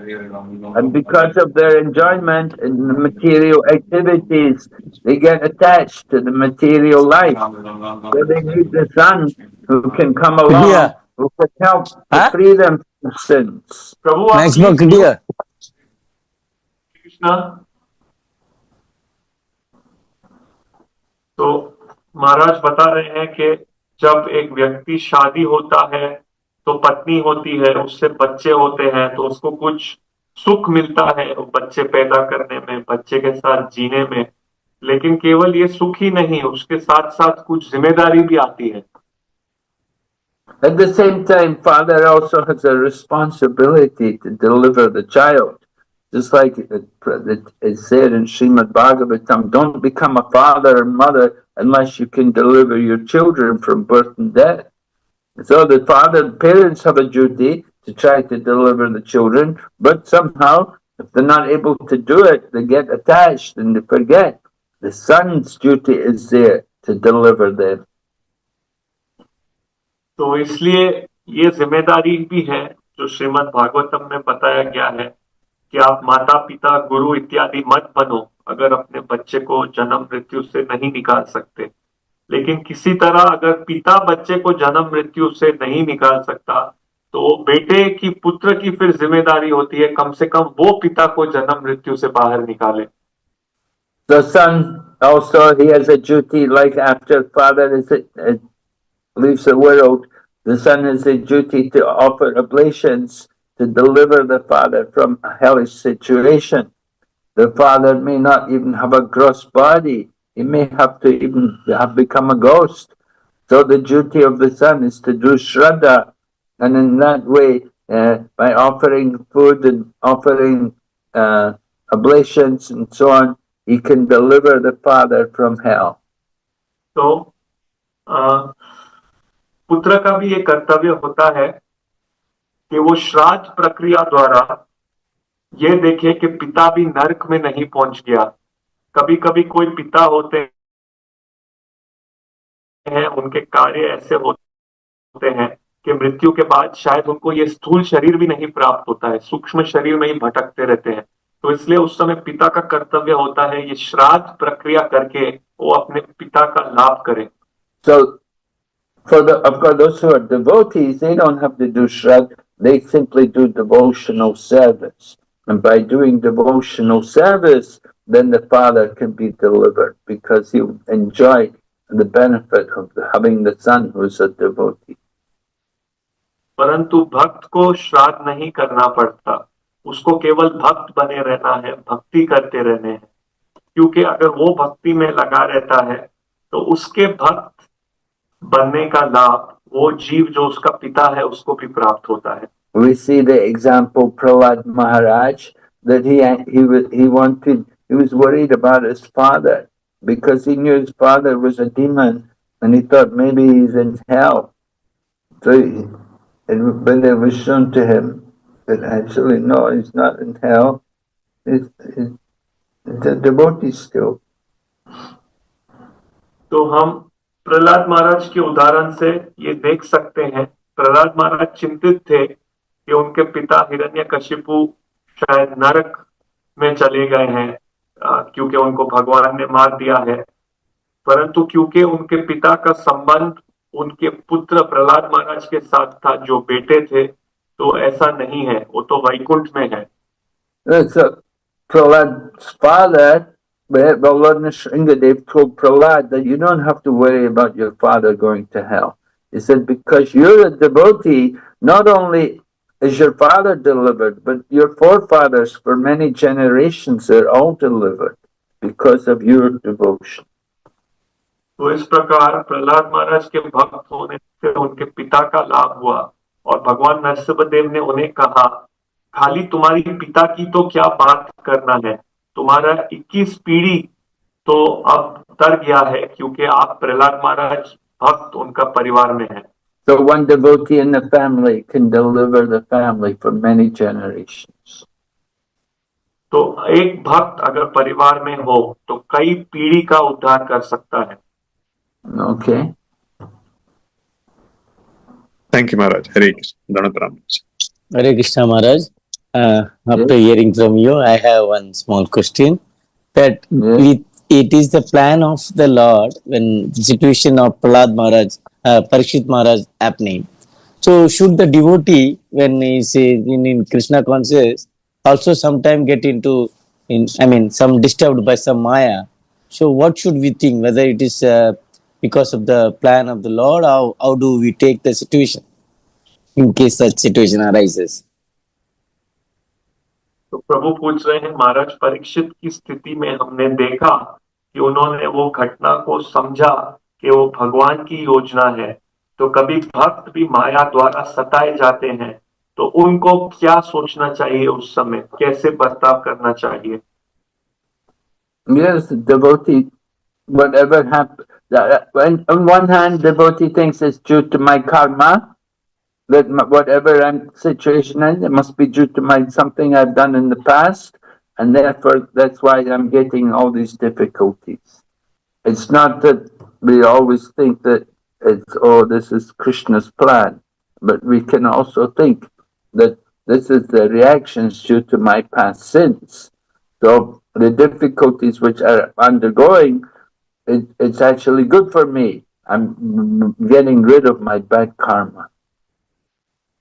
And because of their enjoyment in the material activities, they get attached to the material life. So they need the son who can come along, who can help to free them from sins. Prabhu Next book, dear. Krishna. तो महाराज बता रहे हैं कि जब एक व्यक्ति शादी होता है तो पत्नी होती है, उससे बच्चे होते हैं, तो उसको कुछ सुख मिलता है बच्चे पैदा करने में, बच्चे के साथ जीने में। लेकिन केवल ये सुख ही नहीं, उसके साथ साथ कुछ जिम्मेदारी भी आती है। At the same time, father also has a responsibility to deliver the child. Just like it said in Srimad Bhagavatam, don't become a father or mother unless you can deliver your children from birth and death. So the parents have a duty to try to deliver the children, but somehow, if they're not able to do it, they get attached and they forget. The son's duty is there to deliver them. तो इसलिए ये जिम्मेदारी भी है जो श्रीमद् भागवतम में बताया गया है कि आप माता पिता गुरु इत्यादि मत बनो अगर अपने बच्चे को जन्म मृत्यु से नहीं निकाल सकते। लेकिन किसी तरह अगर पिता बच्चे को जन्म मृत्यु से नहीं निकाल सकता तो बेटे की पुत्र की फिर जिम्मेदारी होती है कम से कम वो पिता को जन्म मृत्यु से बाहर निकाले। The son also, he has a duty, like after father leaves the world, the son has a duty to offer oblations to deliver the father from a hellish situation. The father may not even have a gross body. He may have to even have become a ghost. So the duty of the son is to do Shraddha, and in that way, by offering food and offering oblations and so on, he can deliver the father from hell. तो अ, पुत्र का भी ये कर्तव्य होता है कि वो श्राद्ध प्रक्रिया द्वारा ये देखे कि पिता भी नरक में नहीं पहुंच गया। कभी कभी कोई पिता होते हैं, उनके कार्य ऐसे होते हैं कि मृत्यु के बाद शायद उनको ये स्थूल शरीर भी नहीं प्राप्त होता है, सूक्ष्म शरीर में ही भटकते रहते हैं। तो इसलिए उस समय पिता का कर्तव्य होता है ये श्राद्ध प्रक्रिया करके वो अपने पिता का लाभ करें। So, of course, those who are devotees, they don't have to do Shraddha, they simply do devotional service. And by doing devotional service, then the father can be delivered because he'll enjoy the benefit of having the son who's a devotee. परंतु भक्त को श्राद्ध नहीं करना पड़ता, उसको केवल भक्त बने रहना है, भक्ति करते रहने हैं। क्योंकि अगर वो भक्ति में लगा रहता है तो उसके भक्त बनने का लाभ वो जीव जो उसका पिता है उसको भी प्राप्त होता है। We see the example Prahlad Maharaj that he was worried about his father because he knew his father was a demon and he thought maybe he's in hell. So when it was shown to him that actually no, he's not in hell, he's a devotee still. तो हम प्रहलाद महाराज के उदाहरण से ये देख सकते हैं, प्रहलाद महाराज चिंतित थे कि उनके पिता हिरण्यकशिपु शायद नरक में चले गए हैं क्योंकि उनको भगवान ने मार दिया है। परंतु क्योंकि उनके पिता का संबंध उनके पुत्र प्रहलाद महाराज के साथ था जो बेटे थे, तो ऐसा नहीं है, वो तो वैकुंठ में है। So Prahlad's father, the Lord Nrsingadev told Prahlad that you don't have to worry about your father going to hell. He said, because you're a devotee, not only is your father delivered, but your forefathers for many generations are all delivered because of your devotion. तो इस प्रकार प्रहलाद महाराज के भक्त होने से उनके पिता का लाभ हुआ और भगवान नरसिंहदेव ने उन्हें कहा, खाली तुम्हारी पिता की तो क्या बात करना है, तुम्हारा 21 पीढ़ी तो अब तर गया है क्योंकि आप प्रहलाद महाराज भक्त उनका परिवार में है। So one devotee in the family can deliver the family for many generations. तो एक भक्त अगर परिवार में हो तो कई पीढ़ी का उद्धार कर सकता है। Okay. Thank you, Maharaj. Hare Krishna. Dhanataram. Hare Krishna Maharaj. After hearing from you, I have one small question. That it is the plan of the Lord when the situation of Prahlad Maharaj, Parikshit Maharaj happening. So should the devotee, when he is in Krishna consciousness, also sometime get into, some disturbed by some Maya. So what should we think? Whether it is because of the plan of the Lord, or how do we take the situation in case such situation arises? तो प्रभु पूछ रहे हैं, महाराज परीक्षित की स्थिति में हमने देखा कि उन्होंने वो घटना को समझा कि वो भगवान की योजना है, तो कभी भक्त भी माया द्वारा सताए जाते हैं, तो उनको क्या सोचना चाहिए, उस समय कैसे बर्ताव करना चाहिए? Yes, devotee, whatever happens, on one hand, devotee thinks it's due to my karma, that whatever situation is, it must be due to something I've done in the past, and therefore that's why I'm getting all these difficulties. It's not that we always think that this is Krishna's plan, but we can also think that this is the reactions due to my past sins. So the difficulties which are undergoing, it's actually good for me. I'm getting rid of my bad karma.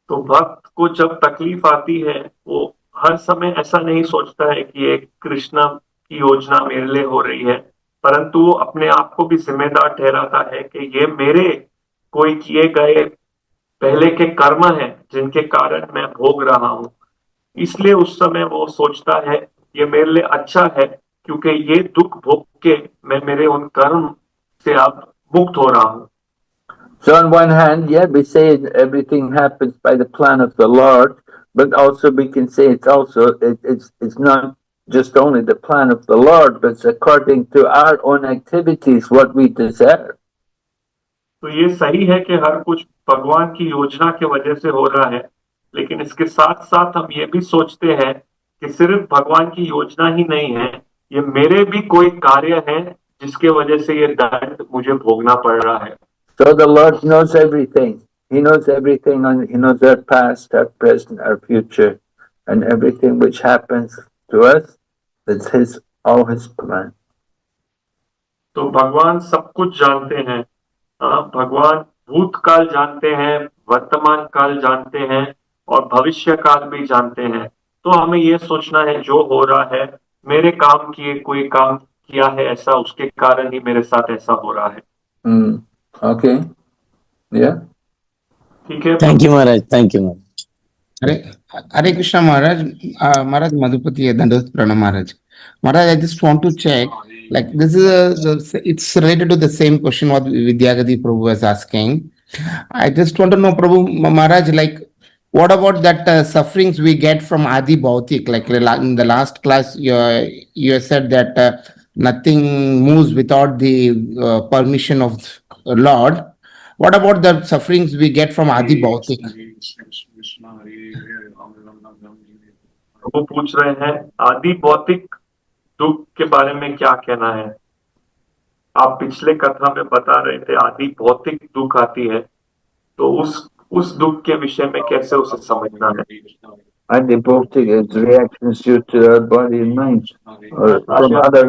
तो भक्त को जब तकलीफ आती है वो हर समय ऐसा नहीं सोचता है कि ये कृष्ण की योजना मेरे लिए हो रही है, परंतु वो अपने आप को भी जिम्मेदार ठहराता है कि ये मेरे कोई किए गए पहले के कर्म हैं जिनके कारण मैं भोग रहा हूं। इसलिए उस समय वो सोचता है ये मेरे लिए अच्छा है क्योंकि ये दुख भोग के मैं मेरे उन कर्म से अब मुक्त हो रहा हूं। So on one hand, yeah, we say everything happens by the plan of the Lord, but also we can say it's not just only the plan of the Lord, but it's according to our own activities what we deserve. तो ये सही है कि हर कुछ भगवान की योजना के वजह से हो रहा है, लेकिन इसके साथ साथ हम ये भी सोचते हैं कि सिर्फ भगवान की योजना ही नहीं है, ये मेरे भी कोई कार्य है जिसके वजह से ये दंड मुझे भोगना पड़ रहा है। So the Lord knows everything. He knows everything. He knows our past, our present, our future, and everything which happens to us. It's all His plan. तो भगवान सब कुछ जानते हैं। भगवान भूतकाल जानते हैं, वर्तमान काल जानते हैं और भविष्य काल भी जानते हैं। तो हमें ये सोचना है जो हो रहा है मेरे काम किए कोई काम किया है ऐसा, उसके कारण ही मेरे साथ ऐसा हो रहा है। Okay. Yeah. ठीक है। Thank you, Maharaj. Thank you, Maharaj. Hare Krishna Maharaj, Maharaj Madhupati Dandavat Pranam Maharaj. Maharaj, I just want to check, like this is it's related to the same question what Vidyagati Prabhu was asking. I just want to know, Prabhu Maharaj, like what about that sufferings we get from Adi Bhautik? Like in the last class, you said that nothing moves without the permission of Lord. What about the sufferings we get from Adi Bhautik? वो पूछ रहे हैं आदि भौतिक दुख के बारे में क्या कहना है। आप पिछले कथा में बता रहे थे आदि भौतिक दुख आती है, तो उस दुख के विषय में कैसे उसे समझना है। Adi Bhautik is reactions due to our body and mind, or from other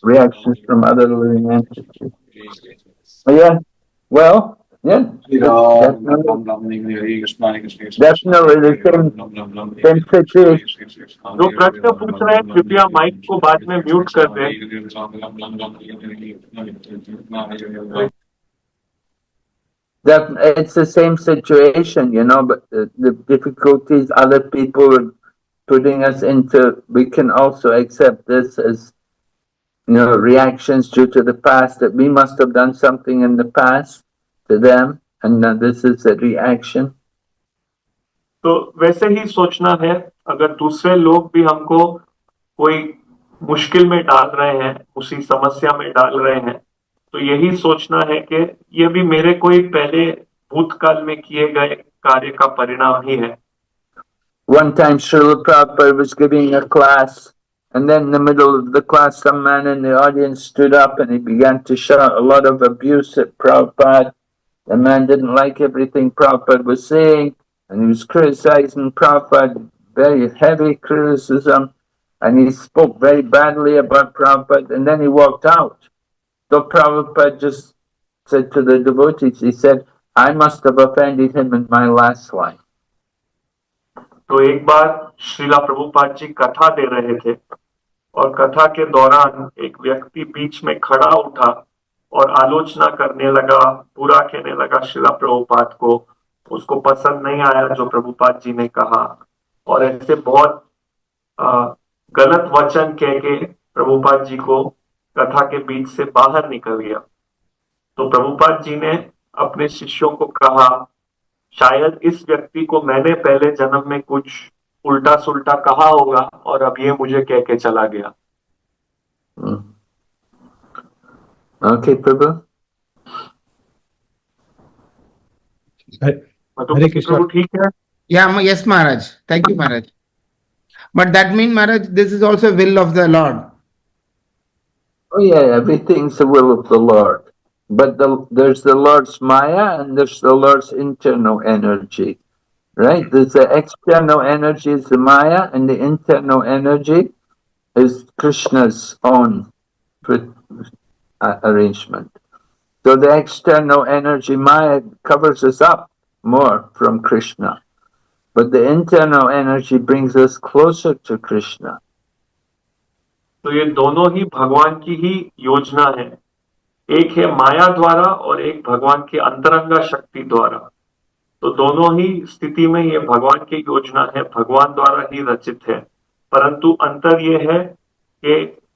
reactions from other living entities. Yeah. Well, yeah. Definitely the same situation. जो प्रश्न पूछ रहे हैं कृपया माइक को बाद में म्यूट कर दें। That it's the same situation, but the difficulties other people are putting us into, we can also accept this as, reactions due to the past, that we must have done something in the past to them, and this is a reaction. तो वैसे ही सोचना है, अगर दूसरे लोग भी हमको कोई मुश्किल में डाल रहे हैं, उसी समस्या में डाल रहे हैं, तो यही सोचना है कि ये भी मेरे कोई पहले भूतकाल में किए गए कार्य का परिणाम ही है। One time Srila Prabhupada was giving a class, and then in the middle of the class some man in the audience stood up and he began to shout a lot of abuse at Prabhupada. The man didn't like everything Prabhupada was saying, and he was criticizing Prabhupada, very heavy criticism, and he spoke very badly about Prabhupada, and then he walked out. So Prabhupada just said to the devotees, he said, I must have offended him in my last life. तो एक बार श्रीला प्रभुपाद जी कथा दे रहे थे और कथा के दौरान एक व्यक्ति बीच में खड़ा उठा और आलोचना करने लगा, बुरा कहने लगा श्रीला प्रभुपाद को। उसको पसंद नहीं आया जो प्रभुपाद जी ने कहा और ऐसे बहुत गलत वचन कह के प्रभुपाद जी को कथा के बीच से बाहर निकल गया। तो प्रभुपाद जी ने अपने शिष्यों को कहा, शायद इस व्यक्ति को मैंने पहले जन्म में कुछ उल्टा सुल्टा कहा होगा और अब ये मुझे कह के चला गया। Okay, Prabhu. प्रभु ठीक है? Yeah, yes, Maharaj. Thank you, Maharaj. But that means, Maharaj, this is also will of the Lord. Oh yeah, everything's the will of the Lord. But there's the Lord's Maya and there's the Lord's internal energy, right? There's the external energy is the Maya and the internal energy is Krishna's own arrangement. So the external energy Maya covers us up more from Krishna. But the internal energy brings us closer to Krishna. तो ये दोनों ही भगवान की ही योजना है, एक है माया द्वारा और एक भगवान की अंतरंगा शक्ति द्वारा। तो दोनों ही स्थिति में ये भगवान की योजना है, भगवान द्वारा ही रचित है, परंतु अंतर ये है कि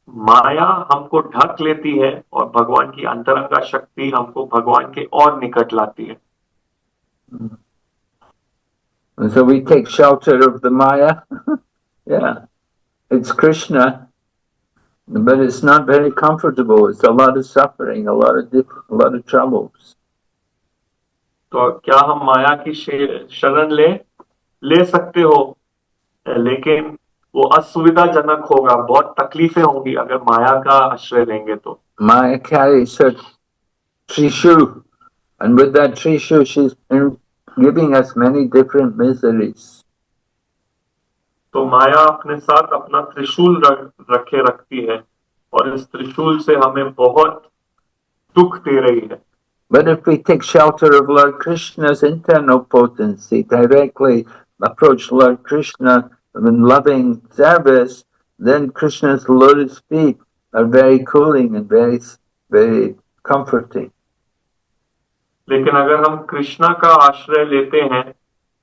माया हमको ढक लेती है और भगवान की अंतरंगा शक्ति हमको भगवान के और निकट लाती है। And so we take shelter of the Maya. Yeah, it's Krishna, but it's not very comfortable. It's a lot of suffering, a lot of troubles. तो क्या हम माया की शरण ले सकते हो, लेकिन वो असुविधाजनक होगा, बहुत तकलीफें होंगी अगर माया का आश्रय लेंगे तो। Maya carries her Trishu, and with that Trishu, she's giving us many different miseries. तो माया अपने साथ अपना त्रिशूल रखती है और इस त्रिशूल से हमें बहुत दुख दे रही है। But if we take shelter of Lord Krishna's internal potency, directly approach Lord Krishna in loving service, then Krishna's lotus feet are very cooling and very comforting. लेकिन अगर हम कृष्णा का आश्रय लेते हैं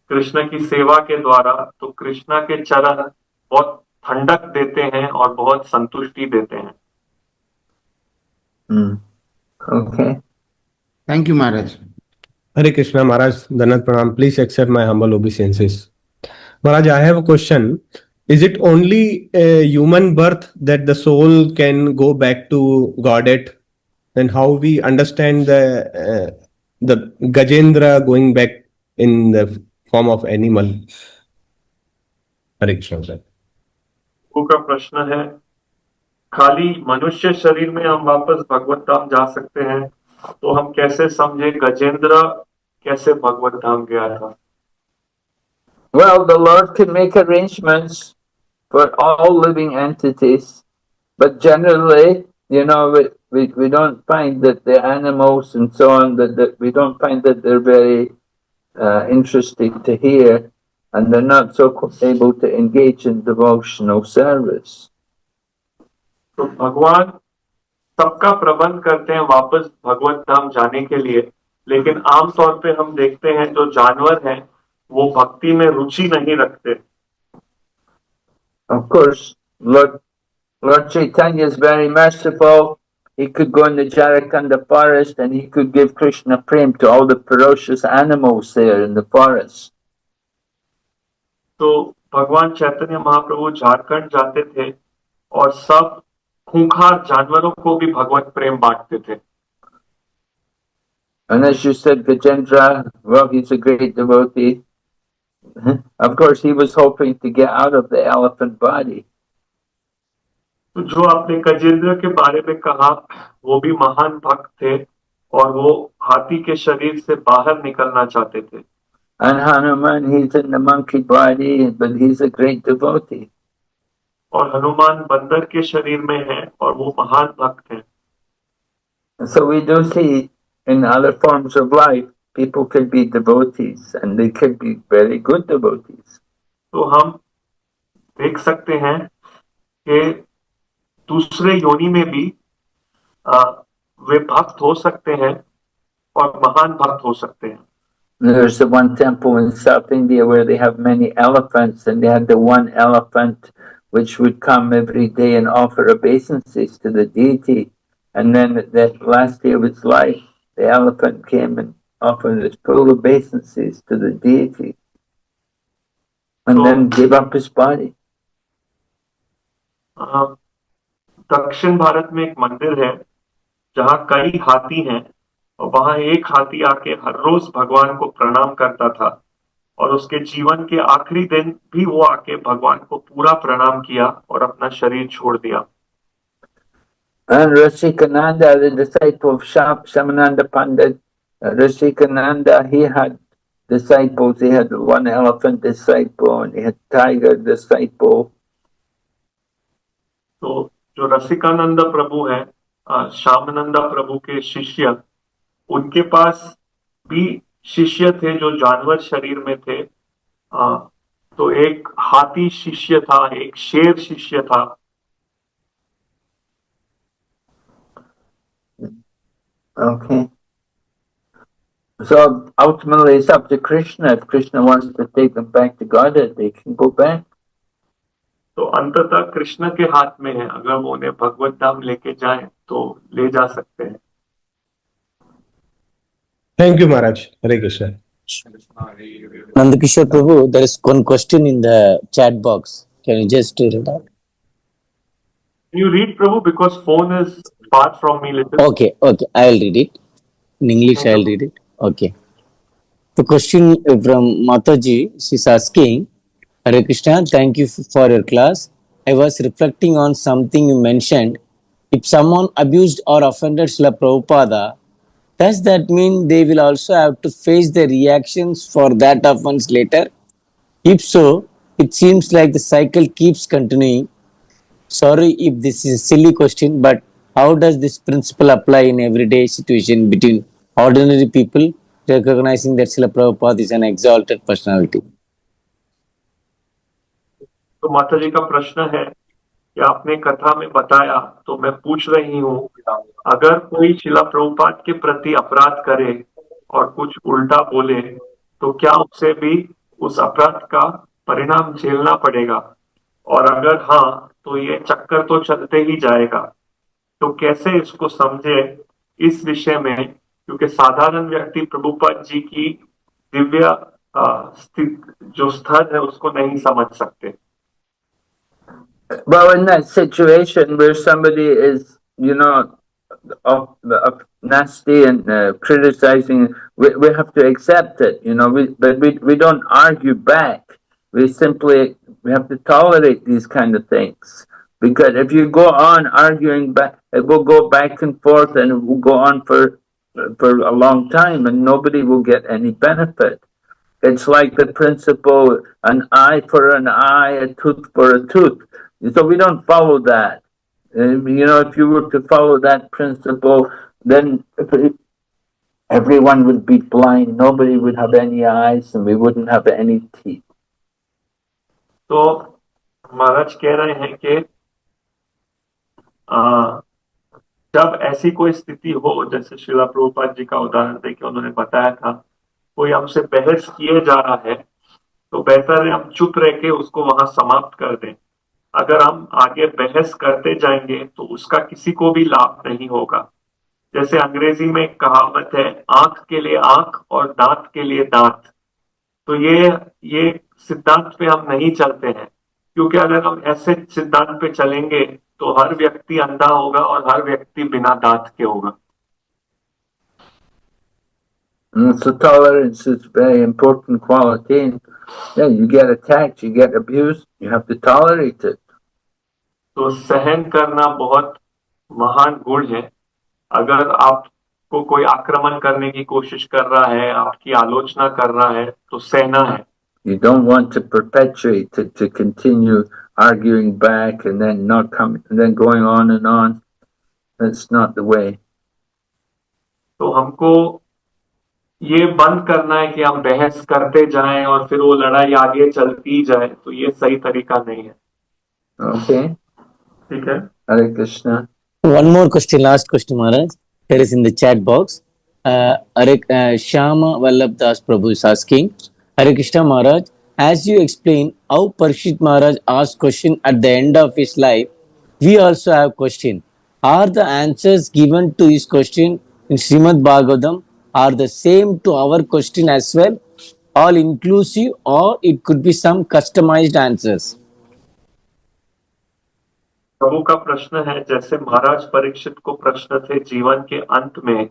कृष्ण की सेवा के द्वारा, तो कृष्णा के चरण बहुत ठंडक देते हैं और बहुत संतुष्टि देते हैं। Okay. Thank you, Maharaj. Hare Krishna, Maharaj, Danat Pranam. Please accept my humble obeisances. Maharaj, I have a question. Is it only a human birth that the soul can go back to Godhead? And how we understand the Gajendra going back in the form of animal? Hare Krishna, sir. का प्रश्न है, खाली मनुष्य शरीर में हम वापस भगवत धाम जा सकते हैं, तो हम कैसे समझे गजेंद्र कैसे भगवत धाम गया था? Well, the Lord can make arrangements for all living entities, but generally, we don't find that the animals and so on, that we don't find that they're very interesting to hear, and they're not so able to engage in devotional service. तो भगवान सबका प्रबंध करते हैं वापस भगवत धाम जाने के लिए, लेकिन आमतौर पे हम देखते हैं जो जानवर हैं वो भक्ति में रुचि नहीं रखते। Of course, Lord Chaitanya is very merciful. He could go in the Jharkhanda forest and he could give Krishna prem to all the ferocious animals there in the forest. तो भगवान चैतन्य महाप्रभु झारखंड जाते थे और सब खूंखार जानवरों को भी भगवत प्रेम बांटते थे। And as you said, Gajendra, well, he's a great devotee. Of course, he was hoping to get out of the elephant body. तो जो आपने गजेंद्र के बारे में कहा, वो भी महान भक्त थे और वो हाथी के शरीर से बाहर निकलना चाहते थे। And Hanuman, he's in the monkey body, but he's a great devotee. और हनुमान बंदर के शरीर में है और वो महान भक्त हैं। So we do see in other forms of life, people could be devotees and they could be very good devotees. तो हम देख सकते हैं कि दूसरे योनि में भी वे भक्त हो सकते हैं और महान भक्त हो सकते हैं। There's the one temple in South India where they have many elephants, and they had the one elephant which would come every day and offer obeisances to the deity. And then at that last day of its life, the elephant came and offered its full obeisances to the deity, and then gave up his body. दक्षिण भारत में एक मंदिर है जहाँ कई हाथी हैं और वहां एक हाथी आके हर रोज भगवान को प्रणाम करता था और उसके जीवन के आखिरी दिन भी वो आके भगवान को पूरा प्रणाम किया और अपना शरीर छोड़ दिया। And Rasikananda, the disciple of Shamananda Pandit, Rasikananda, he had disciples. He had one elephant disciple and he had tiger disciple. तो जो रसिकानंद प्रभु है, श्यामानंद प्रभु के शिष्य, उनके पास भी शिष्य थे जो जानवर शरीर में थे। तो एक हाथी शिष्य था, एक शेर शिष्य था। Okay. So ultimately it's up to Krishna. If Krishna wants to take them back to Godhead, they can go back. तो अंततः कृष्ण के हाथ में है, अगर वो उन्हें भगवत धाम लेके जाए तो ले जा सकते हैं। Thank you, Maharaj. Hare Krishna. Nandakishore Prabhu, there is one question in the chat box. Can you just read out? Can you read, Prabhu, because phone is far from me little. Okay, I will read it. In English, Thank I you. will read it. Okay. The question from Mataji, she's asking, Hare Krishna, thank you for your class. I was reflecting on something you mentioned. If someone abused or offended Srila Prabhupada, does that mean they will also have to face the reactions for that offense later? If so, it seems like the cycle keeps continuing. Sorry if this is a silly question, but how does this principle apply in everyday situation between ordinary people recognizing that Srila Prabhupada is an exalted personality? तो माता जी का प्रश्न है कि आपने कथा में बताया, तो मैं पूछ रही हूँ, अगर कोई शिला प्रभुपाद के प्रति अपराध करे और कुछ उल्टा बोले, तो क्या उसे भी उस अपराध का परिणाम झेलना पड़ेगा? और अगर हाँ, तो ये चक्कर तो चलते ही जाएगा। तो कैसे इसको समझे इस विषय में, क्योंकि साधारण व्यक्ति प्रभुपाद जी की दिव्य जो स्तर है उसको नहीं समझ सकते। Well, in that situation where somebody is, nasty and criticizing, we have to accept it, but we don't argue back. We have to tolerate these kind of things. Because if you go on arguing back, it will go back and forth and it will go on for a long time and nobody will get any benefit. It's like the principle, an eye for an eye, a tooth for a tooth. So we don't follow that. If you were to follow that principle, then everyone would be blind. Nobody would have any eyes and we wouldn't have any teeth. तो महाराज कह रहे हैं कि जब ऐसी कोई स्थिति हो, जैसे श्रीला प्रभुपाद जी का उदाहरण देके उन्होंने बताया था, कोई हमसे बहस किए जा रहा है, तो बेहतर है हम चुप रह के उसको वहां समाप्त कर दें। अगर हम आगे बहस करते जाएंगे तो उसका किसी को भी लाभ नहीं होगा। जैसे अंग्रेजी में एक कहावत है, आंख के लिए आंख और दांत के लिए दांत। तो ये सिद्धांत पे हम नहीं चलते हैं, क्योंकि अगर हम ऐसे सिद्धांत पे चलेंगे तो हर व्यक्ति अंधा होगा और हर व्यक्ति बिना दांत के होगा। So tolerance is a very important quality. Yeah, you get attacked, you get abused, you have to tolerate it. तो सहन करना बहुत महान गुण है। अगर आपको कोई आक्रमण करने की कोशिश कर रहा है, आपकी आलोचना कर रहा है, तो सहना है। You don't want to perpetuate to continue arguing back and then not coming and then going on and on. That's not the way. तो हमको ये बंद करना है कि हम बहस करते जाएं और फिर वो लड़ाई आगे चलती जाए, तो ये सही तरीका नहीं है। Okay. ठीक है। Hare Krishna. One more question, last question, Maharaj. There is in the chat box. Shyama Vallabh Das Prabhu is asking, Hare Krishna Maharaj, as you explain how Parikshit Maharaj asked question at the end of his life, we also have question. Are the answers given to his question in Srimad Bhagavatam are the same to our question as well, all inclusive, or it could be some customized answers? प्रभु का प्रश्न है, जैसे महाराज परीक्षित को प्रश्न थे जीवन के अंत में,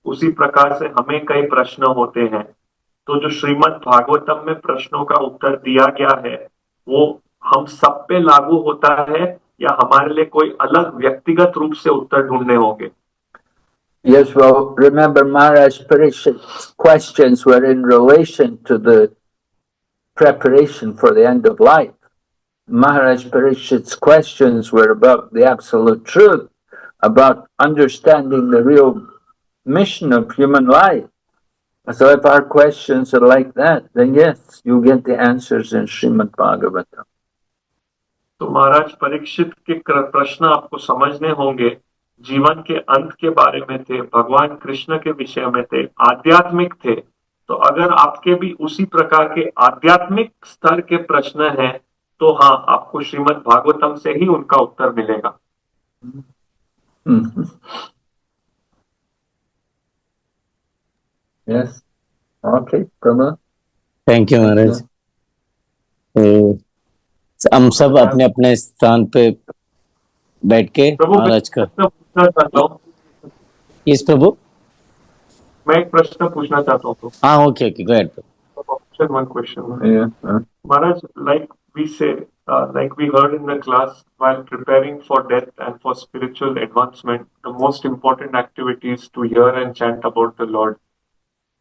उसी प्रकार से हमें कई प्रश्न होते हैं। तो जो श्रीमद् भागवतम में प्रश्नों का उत्तर दिया गया है, वो हम सब पे लागू होता है या हमारे लिए कोई अलग व्यक्तिगत रूप से उत्तर ढूंढने होंगे? Yes, well, remember Maharaj Parikshit's questions were in relation to the preparation for the end of life. Maharaj Parikshit's questions were about the absolute truth, about understanding the real mission of human life. So if our questions are like that, then yes, you get the answers in Srimad Bhagavatam. तो महाराज परीक्षित के प्रश्न आपको समझने होंगे, जीवन के अंत के बारे में थे, भगवान कृष्ण के विषय में थे, आध्यात्मिक थे। तो अगर आपके भी उसी प्रकार के आध्यात्मिक स्तर के प्रश्न हैं, तो हाँ, आपको श्रीमद् भागवतम से ही उनका उत्तर मिलेगा। Mhm. Yes. Okay, Prabhu. Thank you Thank Maharaj. you. तो हम सब अपने अपने स्थान पे बैठ के प्रभु मैं महाराज का प्रश्न पूछना चाहता हूँ, यस प्रभु। मैं एक प्रश्न पूछना चाहता हूँ। हाँ okay okay go ahead. Option one question. Yeah. Maharaj, like we say, like we heard in the class, while preparing for death and for spiritual advancement, the most important activity is to hear and chant about the Lord.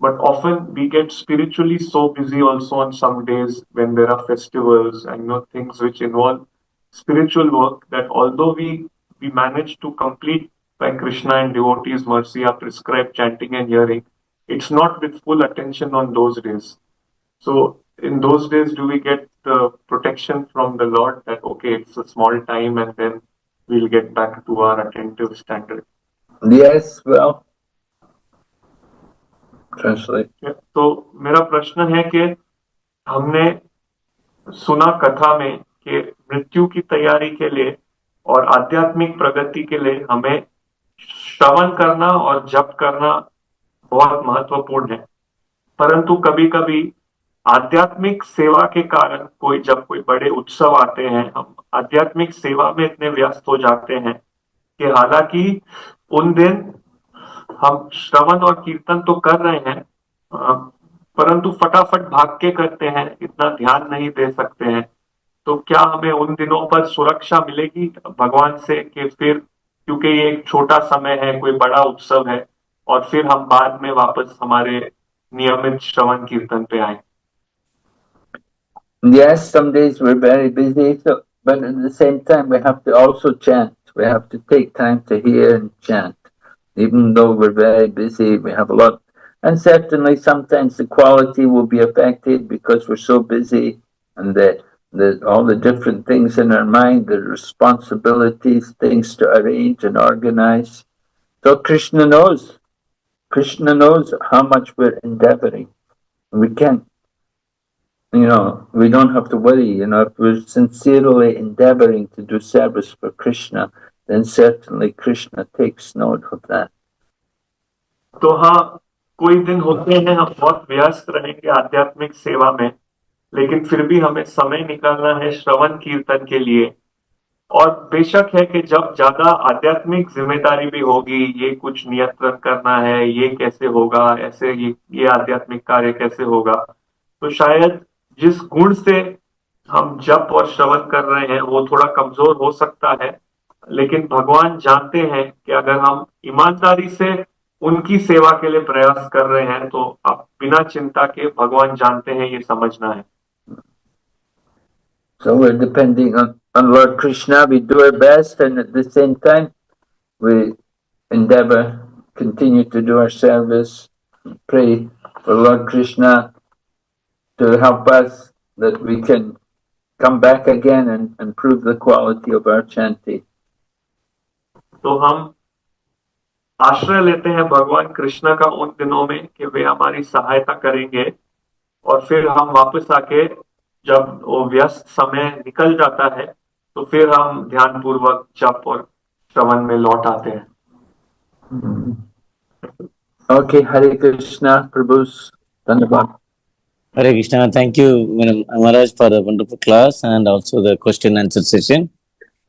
But often we get spiritually so busy also on some days when there are festivals and things which involve spiritual work, that although we manage to complete by Krishna and devotees mercy our prescribed chanting and hearing, it's not with full attention on those days. So in those days, do we get the protection from the Lord that, okay, it's a small time and then we'll get back to our attentive standard? Yes, well, translate. तो मेरा प्रश्न है कि हमने सुना कथा में कि मृत्यु की तैयारी के लिए और आध्यात्मिक प्रगति के लिए हमें श्रवण करना और जप करना बहुत महत्वपूर्ण है। परंतु कभी कभी आध्यात्मिक सेवा के कारण जब कोई बड़े उत्सव आते हैं, हम आध्यात्मिक सेवा में इतने व्यस्त हो जाते हैं कि हालांकि उन दिन हम श्रवण और कीर्तन तो कर रहे हैं, परंतु फटाफट भाग के करते हैं, इतना ध्यान नहीं दे सकते हैं। तो क्या हमें उन दिनों पर सुरक्षा मिलेगी भगवान से कि फिर, क्योंकि ये एक छोटा समय है, कोई बड़ा उत्सव है, और फिर हम बाद में वापस हमारे नियमित श्रवण कीर्तन पे आए? Yes, some days we're very busy, so, but at the same time we have to also chant. We have to take time to hear and chant. Even though we're very busy, we have a lot. And certainly sometimes the quality will be affected because we're so busy and all the different things in our mind, the responsibilities, things to arrange and organize. So Krishna knows how much we're endeavoring. We can't, we don't have to worry, if we're sincerely endeavoring to do service for Krishna, then certainly Krishna takes note of that. तो हाँ, कोई दिन होते हैं हम बहुत व्यस्त रहेंगे आध्यात्मिक सेवा में, लेकिन फिर भी हमें समय निकालना है श्रवण कीर्तन के लिए। और बेशक है कि जब ज्यादा आध्यात्मिक जिम्मेदारी भी होगी, ये कुछ नियंत्रण करना है, ये कैसे होगा, ऐसे ये आध्यात्मिक कार्य कैसे होगा, तो शायद जिस गुण से हम जप और श्रवण कर रहे हैं वो थोड़ा कमजोर हो सकता है, लेकिन भगवान जानते हैं कि अगर हम ईमानदारी से उनकी सेवा के लिए प्रयास कर रहे हैं तो आप बिना चिंता के, भगवान जानते हैं, ये समझना है। So we're depending on Lord Krishna. We do our best, and at the same time, we endeavor, continue to do our service, pray for Lord Krishna to help us that we can come back again and improve the quality of our chanting. तो हम आश्रय लेते हैं भगवान कृष्ण का उन दिनों में कि वे हमारी सहायता करेंगे, और फिर हम वापस आके जब वो व्यस्त समय निकल जाता है तो फिर हम ध्यान पूर्वक जप और श्रवण में लौट आते हैं। Okay, Hare Krishna, Prabhu's Dhanabad. Hare Krishna, thank you Maharaj for the wonderful class and also the question answer session.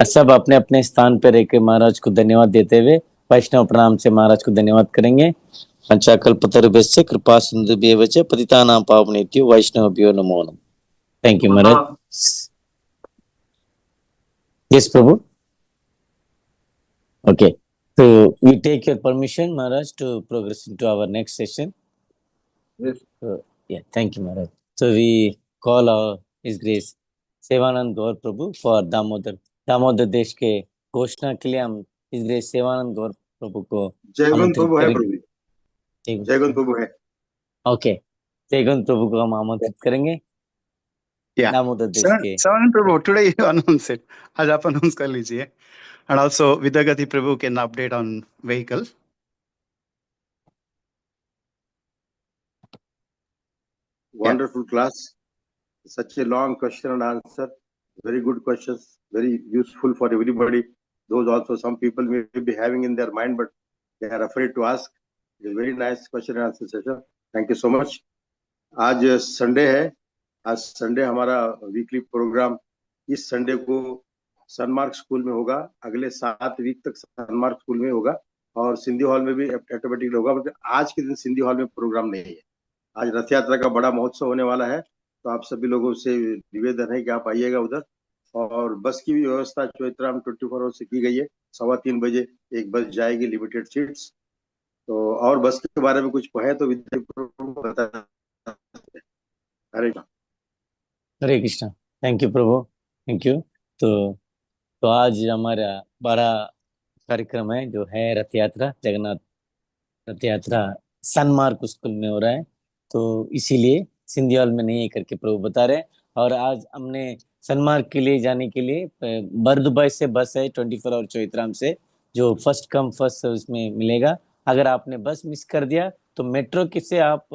सब अपने अपने स्थान पर रह के महाराज को धन्यवाद देते हुए वैष्णव प्रणाम से महाराज को धन्यवाद करेंगे। पंचाकल्पतरुभ्यश्च कृपा सिन्धुभ्येव च पतितानां पावनेभ्यो वैष्णवेभ्यो नमो नमः। Thank you Maharaj. Yes Prabhu. Okay, so we take your permission, Maharaj, to progress into our next session. Yes. So, yeah, thank you, Maharaj. So we call His Grace Sevanand Gaur Prabhu for Damodar देश के घोषणा के लिए हम His Grace Sevanand गौर प्रभु को जयगुण प्रभु है प्रभु। ठीक जयगुण प्रभु है। ओके, जयगुण प्रभु को हम आमंत्रित करेंगे। Yeah. दामोदर देश के Savanand Prabhu, today you announce it. आज आप announce कर लीजिए। And also Vidyagati Prabhu can update on vehicle. Wonderful class. Such a long question and answer. very good questions, very useful for everybody. Those also some people may be having in their mind, but they are afraid to ask. It is very nice question and answer session. Thank you so much. आज Sunday है, आज Sunday हमारा weekly programme इस Sunday को सनमार्क school में होगा, अगले 7 week तक सनमार्क स्कूल में होगा और सिंधी हॉल में भी ऑटोमेटिकली होगा, बट आज के दिन सिंधी हॉल में प्रोग्राम नहीं है। आज रथ यात्रा का बड़ा महोत्सव होने वाला है, तो आप सभी लोगों से निवेदन है कि आप आइएगा उधर। और बस की भी व्यवस्था चौथराम 24 आवर से की गई है, 3:15 बजे एक बस जाएगी, लिमिटेड सीट्स। तो और बस के बारे में कुछ है तो बता। हरे कृष्ण। हरे कृष्णा। थैंक यू प्रभु, थैंक यू। तो आज हमारा बड़ा कार्यक्रम है जो है रथ यात्रा, जगन्नाथ रथ यात्रा सनमार्क स्कूल में हो रहा है, तो इसीलिए सिंधी हॉल में नहीं है करके प्रभु बता रहे हैं। और आज हमने सनमार्क के लिए जाने के लिए बर्दुबाई से बस है 24 आवर चौथराम से, जो फर्स्ट कम फर्स्ट सर्विस में मिलेगा। अगर आपने बस मिस कर दिया तो मेट्रो के से आप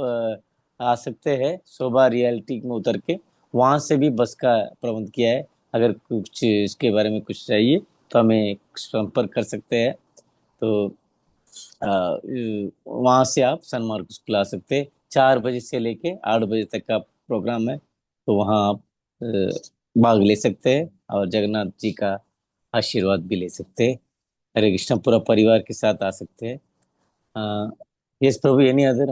आ सकते हैं, शोभा रियलिटी में उतर के वहां से भी बस का प्रबंध किया है। अगर कुछ इसके बारे में कुछ चाहिए तो हमें संपर्क कर सकते हैं। तो वहां से आप सनमार्क स्कूल आ सकते हैं। 4 बजे से लेके 8 बजे तक का प्रोग्राम है, तो वहाँ आप भाग ले सकते हैं और जगन्नाथ जी का आशीर्वाद भी ले सकते हैं। हरे कृष्ण। पूरा परिवार के साथ आ सकते हैं। यस प्रभु, एनी अदर?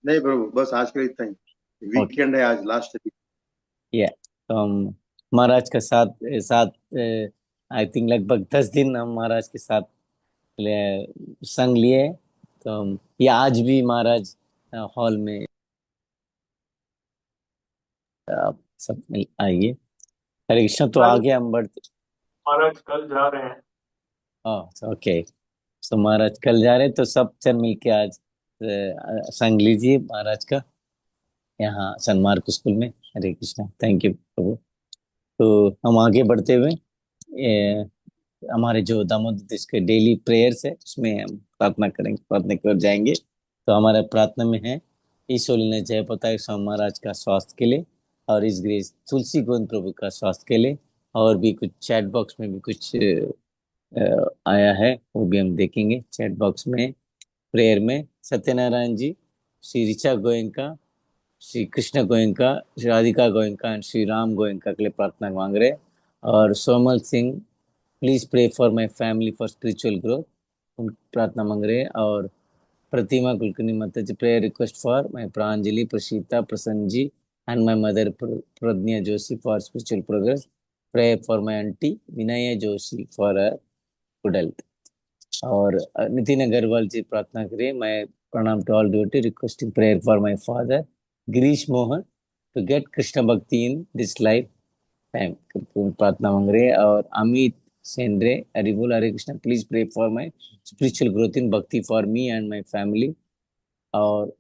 नहीं प्रभु, बस आज के लिए इतना ही। वीकेंड है आज, लास्ट वीक। या तो हम महाराज का साथ आई थिंक लगभग 10 दिन हम महाराज के साथ संग लिए। तो हम ये आज भी महाराज हॉल में आप सब मिल आइए। हरे कृष्ण। तो आगे हम बढ़ते। महाराज कल जा रहे हैं। ओके, तो महाराज कल जा रहे हैं, तो सब जन मिलके आज संग लीजिए महाराज का यहाँ सनमार्क स्कूल में। हरे कृष्णा। थैंक यू प्रभु। तो हम आगे बढ़ते हुए हमारे जो दामोदर देश के डेली प्रेयर्स है उसमें हम प्रार्थना करेंगे, प्रार्थना की ओर जाएंगे। तो हमारे प्रार्थना में है ईश्वर ने जय पताक स्वामी महाराज का स्वास्थ्य के लिए, और इस ग्रेस तुलसी गोविंद प्रभु का स्वास्थ्य के लिए, और भी कुछ चैट बॉक्स में भी कुछ आया है, वो भी हम देखेंगे चैट बॉक्स में। प्रेयर में सत्यनारायण जी, श्री ऋचा गोयनका, श्री कृष्ण गोयनका, श्री राधिका गोयनका एंड श्री राम गोयनका के लिए प्रार्थना मांग रहे। और Somal Singh, please pray for my family for spiritual growth, उन प्रार्थना मांग रहे। और प्रतिमा कुलकर्णी माता जी, prayer request for my Pranjali, Prashita, Prasanna ji and my mother Pragya Joshi for spiritual progress. Prayer for my aunty Vinay Joshi for good health. और नितिन अग्रवाल जी प्रार्थना करिए, मैं प्रणाम to all devotee, requesting prayer for my father Girish Mohan to get Krishna bhakti in this life time, प्रार्थना मांग रहे। और अमित सेंड्रे, हरि बोल Hare Krishna, please pray for my spiritual growth in bhakti for me and my family. और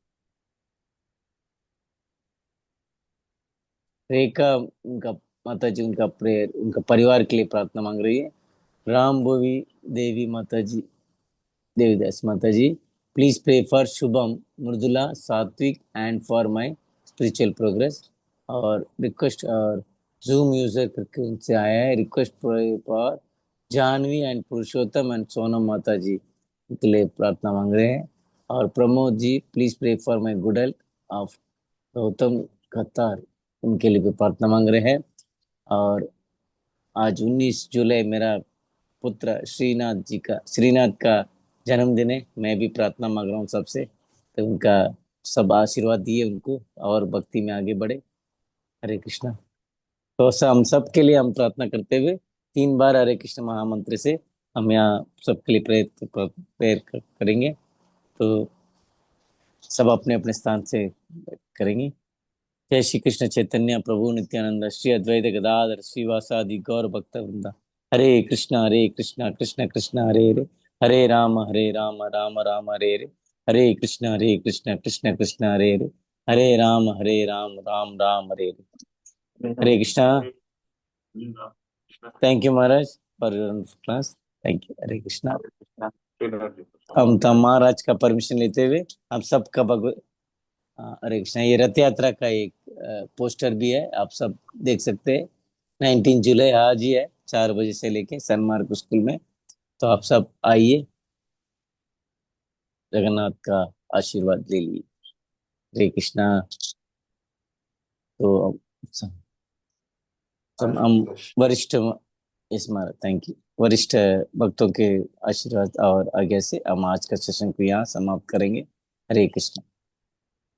रेखा, उनका माता जी, उनका प्रेयर, उनका परिवार के लिए प्रार्थना मांग रही है। राम बोवी देवी माता जी, देवीदास माता जी, please pray for Shubham, Mridula, Satvik and for my spiritual progress. और रिक्वेस्ट और जूम यूजर करके उनसे आया है, request for Janhavi and Purushottam and Sonam माता जी के लिए प्रार्थना मांग रहे हैं। और Pramod ji, please pray for my good health of Gautam Katar, उनके लिए भी प्रार्थना मांग रहे हैं। और आज 19 जुलाई मेरा पुत्र श्रीनाथ का जन्मदिन है, मैं भी प्रार्थना मांग रहा हूँ सबसे, तो उनका सब आशीर्वाद दिए उनको और भक्ति में आगे बढ़े। हरे कृष्णा। तो हम सब के लिए हम प्रार्थना करते हुए 3 बार हरे कृष्ण महामंत्र से हम यहाँ सबके लिए प्रेयर करेंगे। तो सब अपने अपने स्थान से करेंगे। जय श्री कृष्ण चैतन्य प्रभु नित्यानंद, श्री अद्वैत गदाधर श्रीवासादि गौर भक्त वृंदा। हरे कृष्ण कृष्ण कृष्ण हरे हरे, हरे राम राम राम हरे हरे, हरे कृष्ण कृष्ण कृष्ण हरे हरे, हरे राम राम राम हरे हरे। हरे कृष्णा। थैंक यू महाराज for class. Thank you. Hare Krishna. हम तो महाराज का परमिशन लेते हुए हम सबका हरे कृष्णा। ये रथ यात्रा का एक पोस्टर भी है, आप सब देख सकते हैं। 19 जुलाई आज ही है, 4 बजे से लेके सन मार्क स्कूल में। तो आप सब आइए, जगन्नाथ का आशीर्वाद ले लीजिए। हरे कृष्णा। तो हम वरिष्ठ थैंक यू, वरिष्ठ भक्तों के आशीर्वाद और आज्ञा से हम आज का सेशन को यहाँ समाप्त करेंगे। हरे कृष्ण।